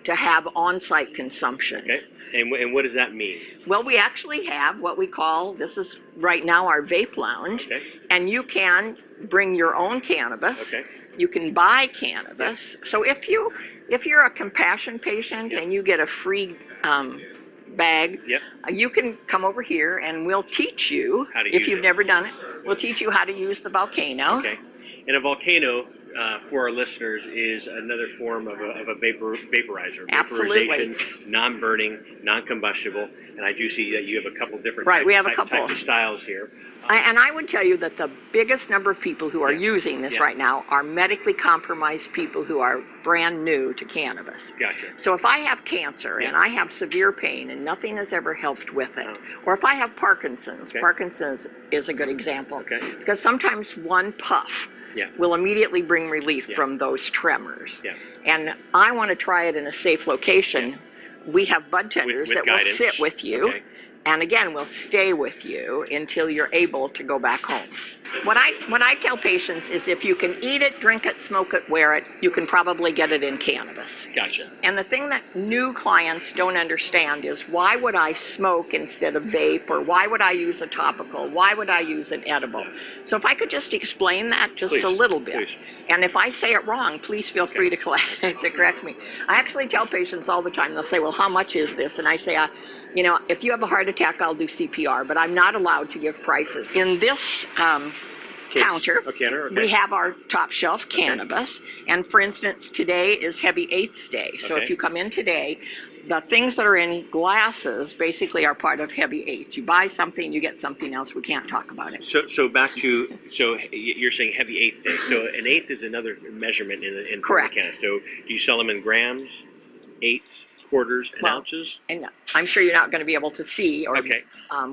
to have on-site consumption. Okay. And what does that mean? Well, we actually have what we call, this is right now our vape lounge, and you can bring your own cannabis. Okay. You can buy cannabis. So if you're a compassion patient and you get a free bag, you can come over here and we'll teach you, if you've never done it, we'll teach you how to use the Volcano. Okay. And a Volcano, for our listeners, is another form of a vaporizer. Absolutely. Vaporization, non-burning, non-combustible. And I do see that you have a couple different types of styles here. And I would tell you that the biggest number of people who are using this right now are medically compromised people who are brand new to cannabis. Gotcha. So if I have cancer and I have severe pain and nothing has ever helped with it, or if I have Parkinson's, Parkinson's is a good example, because sometimes one puff will immediately bring relief from those tremors. And I want to try it in a safe location. We have bud tenders with that guidance. will sit with you. And again, we'll stay with you until you're able to go back home. What I tell patients is if you can eat it, drink it, smoke it, wear it, you can probably get it in cannabis. Gotcha. And the thing that new clients don't understand is, why would I smoke instead of vape, or why would I use a topical? Why would I use an edible? So if I could just explain that just a little bit. And if I say it wrong, please feel free to correct me. I actually tell patients all the time, they'll say, well, how much is this? And I say, if you have a heart attack, I'll do CPR, but I'm not allowed to give prices. In this counter, we have our top shelf cannabis. And for instance, today is Heavy Eighths Day. So if you come in today, the things that are in glasses basically are part of Heavy Eighths. You buy something, you get something else. We can't talk about it. So back to, you're saying Heavy Eighth Day. So an eighth is another measurement in Correct. Canada. So do you sell them in grams, eighths, quarters, and ounces? And I'm sure you're not going to be able to see. Or,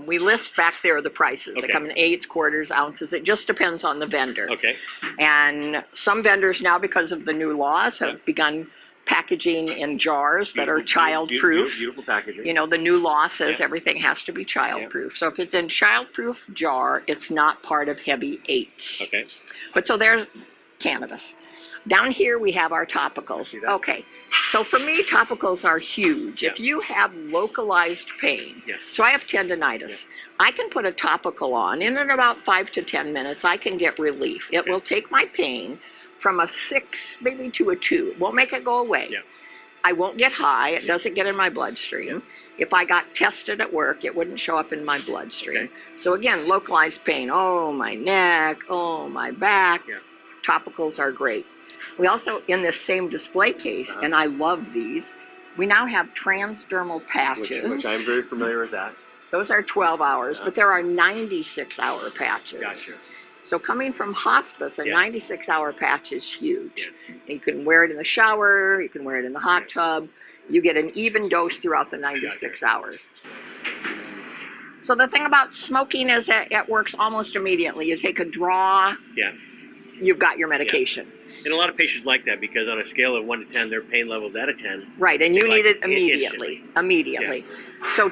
we list back there the prices. They come in eighths, quarters, ounces. It just depends on the vendor. Okay. And some vendors now, because of the new laws, have begun packaging in jars that are child-proof. Beautiful packaging. The new law says everything has to be child-proof. So if it's in child-proof jar, it's not part of Heavy Eighths. Okay. But so there's cannabis. Down here we have our topicals. Okay. So for me, topicals are huge. If you have localized pain, so I have tendonitis, I can put a topical on, and in about 5 to 10 minutes, I can get relief. It will take my pain from a 6, maybe to a 2. It won't make it go away. I won't get high. It doesn't get in my bloodstream. If I got tested at work, it wouldn't show up in my bloodstream. So again, localized pain. Oh, my neck. Oh, my back. Topicals are great. We also, in this same display case, and I love these, we now have transdermal patches. Which I'm very familiar with that. Those are 12 hours, but there are 96-hour patches. Gotcha. So coming from hospice, a 96-hour patch is huge. You can wear it in the shower, you can wear it in the hot tub. You get an even dose throughout the 96 hours. So the thing about smoking is that it works almost immediately. You take a draw, you've got your medication. And a lot of patients like that because on a scale of 1 to 10, their pain level's at a 10. Right, and you need it instantly. immediately. So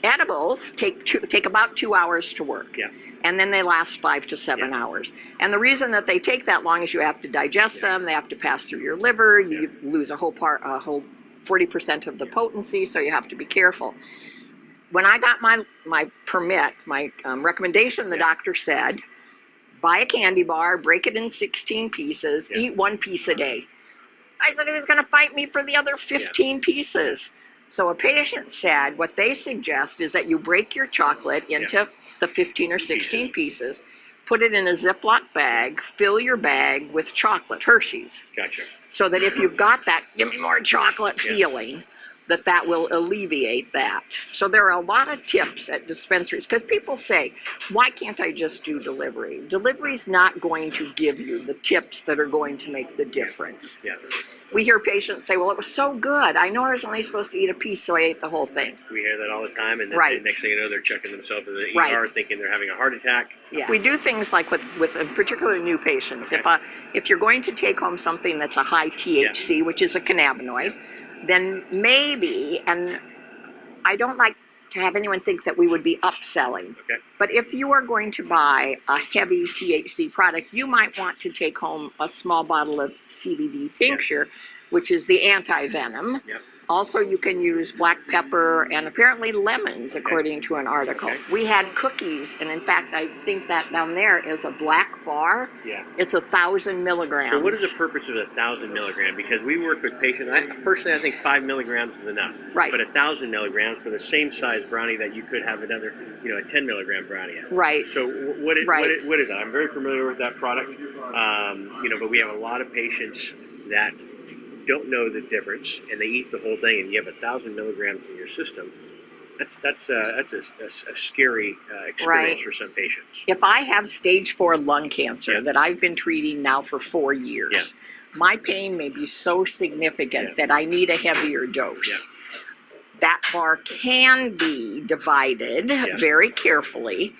edibles take about 2 hours to work. And then they last 5 to 7 hours. And the reason that they take that long is you have to digest them, they have to pass through your liver, you lose a whole 40% of the potency, so you have to be careful. When I got my permit, my recommendation, the doctor said, buy a candy bar, break it in 16 pieces, eat 1 piece a day. I said he was going to fight me for the other 15 pieces. So a patient said what they suggest is that you break your chocolate into the 15 or 16 pieces, put it in a Ziploc bag, fill your bag with chocolate, Hershey's. Gotcha. So that if you've got that give me more chocolate feeling, that will alleviate that. So there are a lot of tips at dispensaries, because people say, why can't I just do delivery? Delivery's not going to give you the tips that are going to make the difference. we hear patients say, well, it was so good. I know I was only supposed to eat a piece, so I ate the whole thing. We hear that all the time, and then Right. the next thing you know, they're checking themselves in the Right. ER thinking they're having a heart attack. Yeah. We do things like with particularly new patients. If you're going to take home something that's a high THC, which is a cannabinoid, then maybe, and I don't like to have anyone think that we would be upselling. Okay. But if you are going to buy a heavy THC product, you might want to take home a small bottle of CBD tincture, which is the anti-venom. Yep. Also, you can use black pepper and apparently lemons, according to an article. We had cookies, and in fact, I think that down there is a black bar. Yeah. It's 1,000 milligrams. So what is the purpose of 1,000 milligram? Because we work with patients, personally I think 5 milligrams is enough. Right. But 1,000 milligrams for the same size brownie that you could have another, a 10 milligram brownie at. Right. So what is that? I'm very familiar with that product, but we have a lot of patients that don't know the difference, and they eat the whole thing, and you have 1,000 milligrams in your system. That's a scary experience Right. for some patients. If I have stage 4 lung cancer that I've been treating now for 4 years, my pain may be so significant that I need a heavier dose. That bar can be divided very carefully.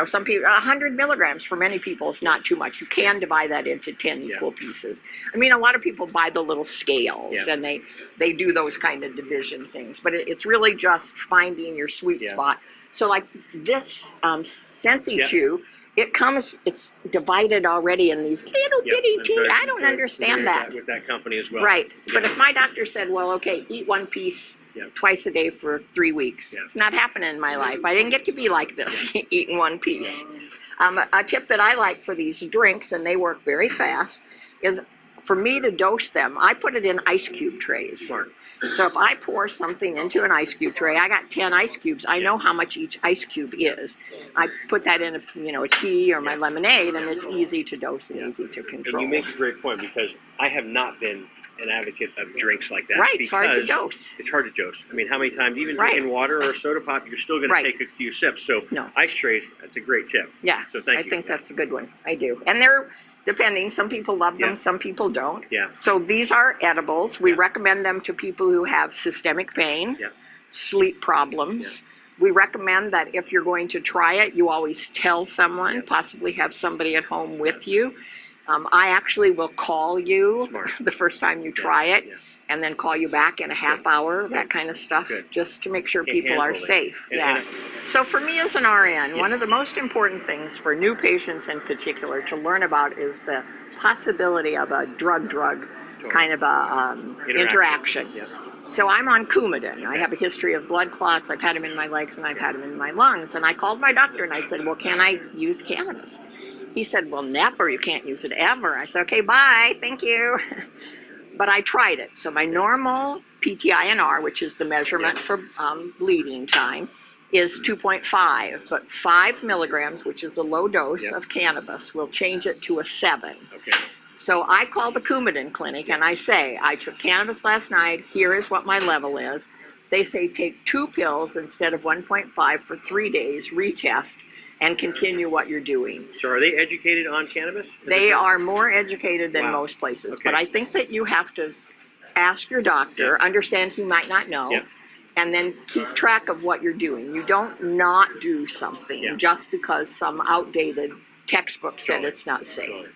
Some people, 100 milligrams for many people is not too much. You can divide that into 10 equal pieces. I mean, a lot of people buy the little scales and they do those kind of division things, but it's really just finding your sweet spot. So like this Sensi Chew, it's divided already in these little bitty teeny. I don't understand that. With that company as well. Right. But if my doctor said, well, okay, eat one piece twice a day for 3 weeks, it's not happening in my life. I didn't get to be like this, eating one piece. A tip that I like for these drinks, and they work very fast, is for me to dose them, I put it in ice cube trays. Smart. So if I pour something into an ice cube tray, I got 10 ice cubes. I know how much each ice cube is. I put that in a tea or my lemonade, and it's easy to dose and easy to control. And you make a great point, because I have not been an advocate of drinks like that. Right, it's hard to dose. It's hard to dose. I mean, how many times, even in water or soda pop, you're still going to take a few sips. So ice trays, that's a great tip. Yeah, so thank you. I think that's a good one. I do. And they're, depending, some people love them, some people don't. Yeah. So these are edibles. We recommend them to people who have systemic pain, sleep problems. We recommend that if you're going to try it, you always tell someone, possibly have somebody at home with you. I actually will call you the first time you try it, and then call you back in a half hour, that kind of stuff, just to make sure people are safe. So for me as an RN, one of the most important things for new patients in particular to learn about is the possibility of a drug-drug kind of a interaction. So I'm on Coumadin. I have a history of blood clots. I've had them in my legs and I've had them in my lungs. And I called my doctor and I said, well, can I use cannabis? He said, well, never. You can't use it ever. I said, okay, bye. Thank you. But I tried it. So my normal PTINR, which is the measurement for bleeding time, is 2.5. But 5 milligrams, which is a low dose of cannabis, will change it to a 7. Okay. So I call the Coumadin clinic and I say, I took cannabis last night. Here is what my level is. They say take 2 pills instead of 1.5 for 3 days, retest, and continue what you're doing. So are they educated on cannabis? They are more educated than most places, but I think that you have to ask your doctor, understand he might not know, and then keep track of what you're doing. You don't not do something just because some outdated textbook said it's not safe.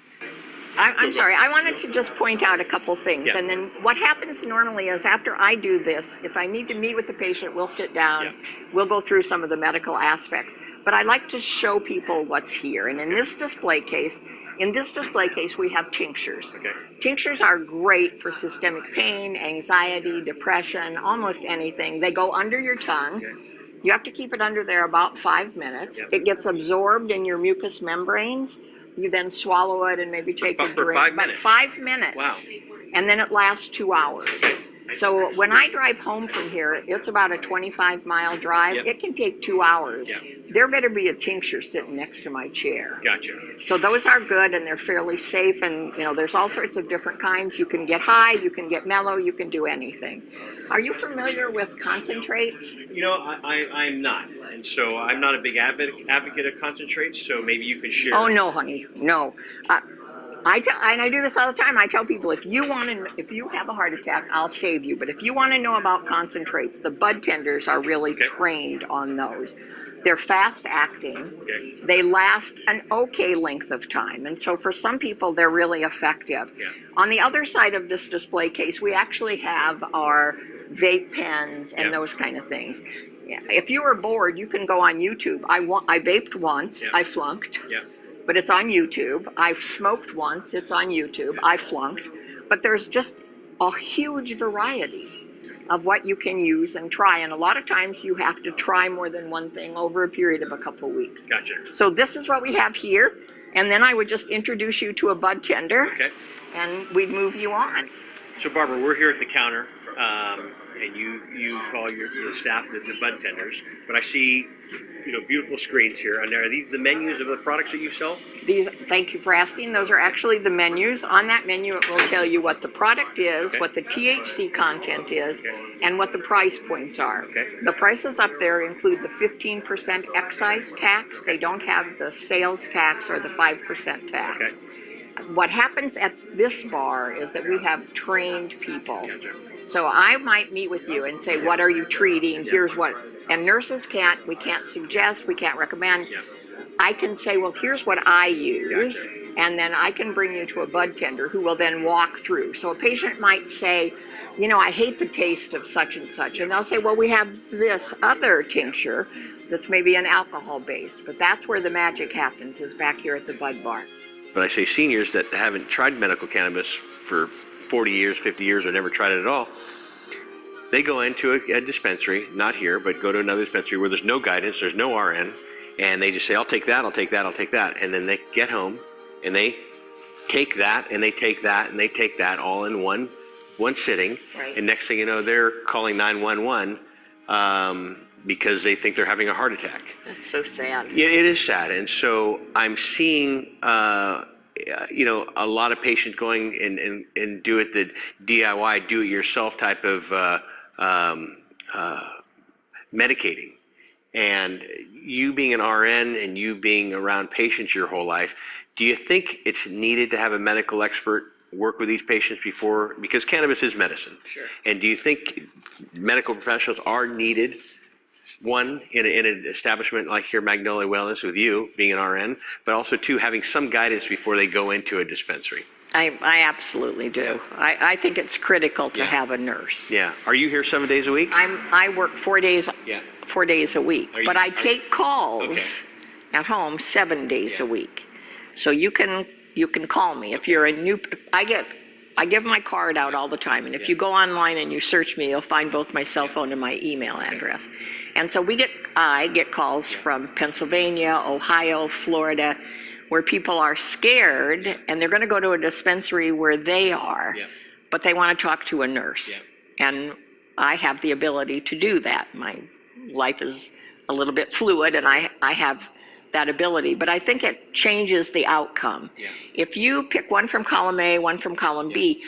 I'm sorry, I wanted to just point out a couple things. And then what happens normally is after I do this, if I need to meet with the patient, we'll sit down, we'll go through some of the medical aspects. But I like to show people what's here. And in this display case, we have tinctures. Tinctures are great for systemic pain, anxiety, depression, almost anything. They go under your tongue. You have to keep it under there about 5 minutes. It gets absorbed in your mucous membranes. You then swallow it and maybe take a drink. For 5 minutes? 5 minutes. Wow. And then it lasts 2 hours. So when I drive home from here, it's about a 25-mile drive. It can take 2 hours. There better be a tincture sitting next to my chair. Gotcha. So those are good and they're fairly safe, and there's all sorts of different kinds. You can get high, you can get mellow, you can do anything. Are you familiar with concentrates? I'm not, and so I'm not a big advocate of concentrates. So maybe you can share. Oh no, honey, no. and I do this all the time. I tell people, if you have a heart attack, I'll save you. But if you want to know about concentrates, the bud tenders are really trained on those. They're fast acting. Okay. They last an okay length of time. And so for some people, they're really effective. Yeah. On the other side of this display case, we actually have our vape pens and those kind of things. Yeah. If you were bored, you can go on YouTube. I vaped once. Yeah. I flunked. Yeah. But it's on YouTube. I've smoked once. It's on YouTube. I flunked. But there's just a huge variety of what you can use and try. And a lot of times you have to try more than one thing over a period of a couple of weeks. Gotcha. So this is what we have here. And then I would just introduce you to a bud tender. Okay. And we'd move you on. So Barbara, we're here at the counter, and you call your staff the bud tenders. But I see, beautiful screens here. And are these the menus of the products that you sell? Thank you for asking. Those are actually the menus. On that menu, it will tell you what the product is, what the THC content is, and what the price points are. Okay. The prices up there include the 15% excise tax. They don't have the sales tax or the 5% tax. Okay. What happens at this bar is that we have trained people. So I might meet with you and say, what are you treating? Here's what. And nurses we can't suggest, we can't recommend. I can say, well, here's what I use. And then I can bring you to a bud tender who will then walk through. So a patient might say, I hate the taste of such and such. And they'll say, well, we have this other tincture that's maybe an alcohol base. But that's where the magic happens, is back here at the bud bar. But I say seniors that haven't tried medical cannabis for 40 years, 50 years, or never tried it at all, they go into a dispensary, not here, but go to another dispensary where there's no guidance, there's no RN, and they just say, I'll take that, I'll take that, I'll take that. And then they get home, and they take that, and they take that, and they take that all in one sitting. Right. And next thing you know, they're calling 911 because they think they're having a heart attack. That's so sad. Yeah, it is sad. And so I'm seeing, a lot of patients going and do it the DIY, do-it-yourself type of medicating. And you being an RN and you being around patients your whole life, do you think it's needed to have a medical expert work with these patients before? Because cannabis is medicine. Sure. And do you think medical professionals are needed? One, in an establishment like here, Magnolia Wellness, with you being an RN, but also two, having some guidance before they go into a dispensary. I absolutely do. I think it's critical to have a nurse. Yeah. Are you here 7 days a week? I work 4 days. Yeah. 4 days a week, but I take calls at home 7 days a week. So you can call me if you're a new. I give my card out all the time, and if you go online and you search me, you'll find both my cell phone and my email address. And so I get calls from Pennsylvania, Ohio, Florida, where people are scared and they're going to go to a dispensary where they are, but they want to talk to a nurse. And I have the ability to do that. My life is a little bit fluid, and I have that ability, but I think it changes the outcome. If you pick one from column A, one from column B,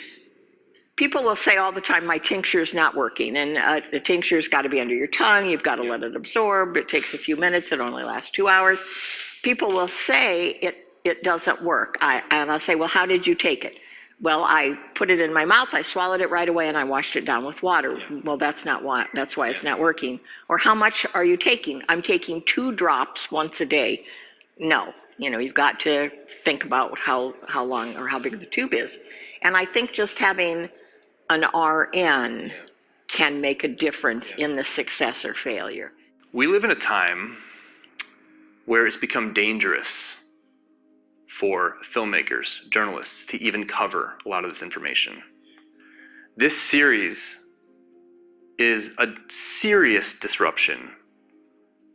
people will say all the time, my tincture's not working, and the tincture's got to be under your tongue, you've got to let it absorb, it takes a few minutes, it only lasts 2 hours. People will say it doesn't work, and I'll say, well, how did you take it? Well, I put it in my mouth, I swallowed it right away, and I washed it down with water. Well, that's why it's not working. Or how much are you taking? I'm taking 2 drops once a day. No, you've got to think about how long or how big the tube is. And I think just having an RN can make a difference in the success or failure. We live in a time where it's become dangerous for filmmakers, journalists, to even cover a lot of this information. This series is a serious disruption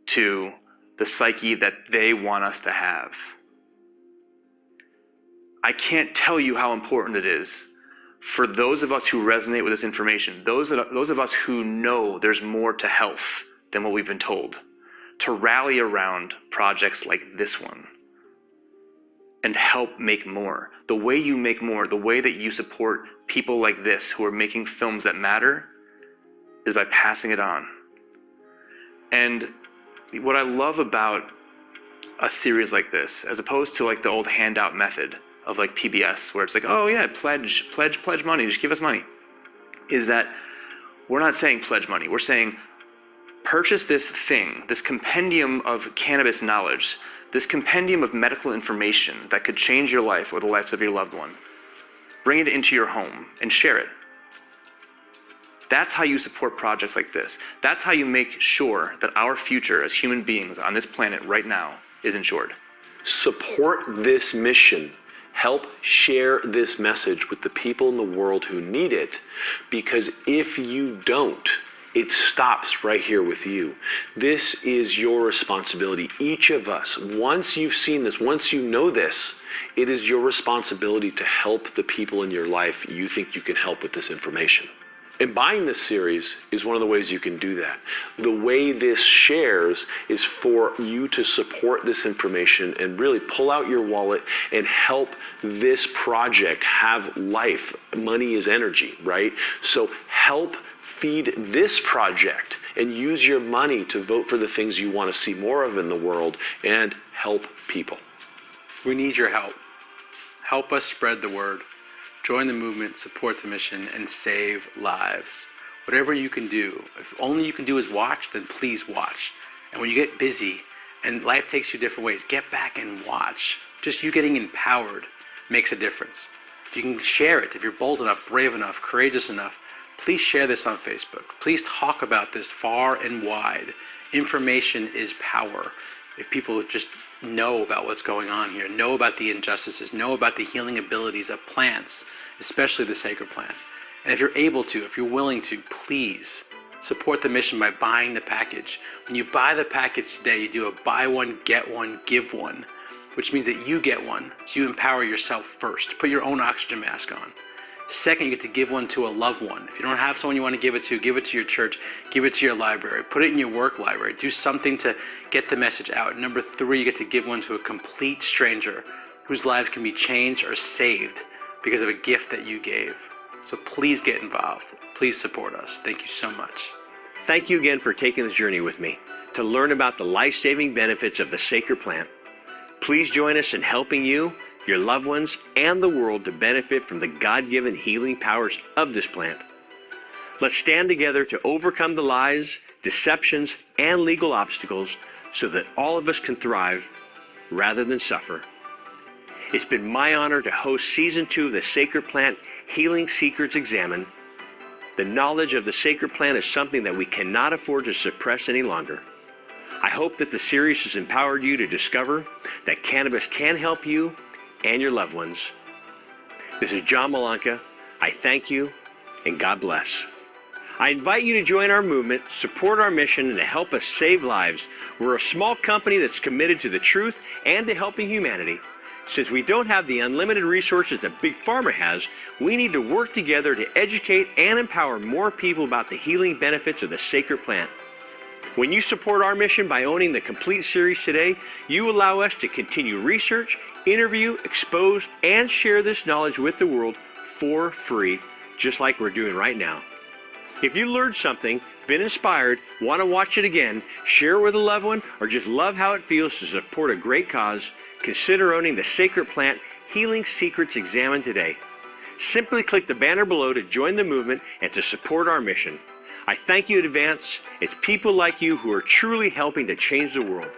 to the psyche that they want us to have. I can't tell you how important it is for those of us who resonate with this information, those of us who know there's more to health than what we've been told, to rally around projects like this one and help make more. The way you make more, the way that you support people like this who are making films that matter, is by passing it on. And what I love about a series like this, as opposed to like the old handout method of like PBS, where it's like, oh yeah, pledge money, just give us money, is that we're not saying pledge money. We're saying purchase this thing, this compendium of cannabis knowledge, this compendium of medical information that could change your life or the lives of your loved one. Bring it into your home and share it. That's how you support projects like this. That's how you make sure that our future as human beings on this planet right now is ensured. Support this mission. Help share this message with the people in the world who need it, because if you don't, it stops right here with you. This is your responsibility. Each of us, once you've seen this, once you know this, it is your responsibility to help the people in your life you think you can help with this information. And buying this series is one of the ways you can do that. The way this shares is for you to support this information and really pull out your wallet and help this project have life. Money is energy, right? So help feed this project and use your money to vote for the things you want to see more of in the world and help people. We need your help. Help us spread the word. Join the movement, support the mission, and save lives. Whatever you can do, if only you can do is watch, then please watch. And when you get busy and life takes you different ways, get back and watch. Just you getting empowered makes a difference. If you can share it, if you're bold enough, brave enough, courageous enough, please share this on Facebook. Please talk about this far and wide. Information is power. If people just know about what's going on here, know about the injustices, know about the healing abilities of plants, especially the sacred plant. And if you're able to, if you're willing to, please support the mission by buying the package. When you buy the package today, you do a buy one, get one, give one, which means that you get one, so you empower yourself first. Put your own oxygen mask on. Second, you get to give one to a loved one. If you don't have someone you want to give it to your church, give it to your library, put it in your work library, do something to get the message out. Number 3, you get to give one to a complete stranger whose lives can be changed or saved because of a gift that you gave. So please get involved. Please support us. Thank you so much. Thank you again for taking this journey with me to learn about the life-saving benefits of the sacred plant. Please join us in helping you, your loved ones, and the world to benefit from the God-given healing powers of this plant. Let's stand together to overcome the lies, deceptions, and legal obstacles so that all of us can thrive rather than suffer. It's been my honor to host Season 2 of the Sacred Plant Healing Secrets Examined. The knowledge of the sacred plant is something that we cannot afford to suppress any longer. I hope that the series has empowered you to discover that cannabis can help you and your loved ones. This is John Malanca. I thank you, and God bless. I invite you to join our movement, support our mission, and to help us save lives. We're a small company that's committed to the truth and to helping humanity. Since we don't have the unlimited resources that Big Pharma has, we need to work together to educate and empower more people about the healing benefits of the sacred plant. When you support our mission by owning the complete series today, you allow us to continue research, interview, expose, and share this knowledge with the world for free, just like we're doing right now. If you learned something, been inspired, want to watch it again, share it with a loved one, or just love how it feels to support a great cause, consider owning the Sacred Plant Healing Secrets Examined today. Simply click the banner below to join the movement and to support our mission. I thank you in advance. It's people like you who are truly helping to change the world.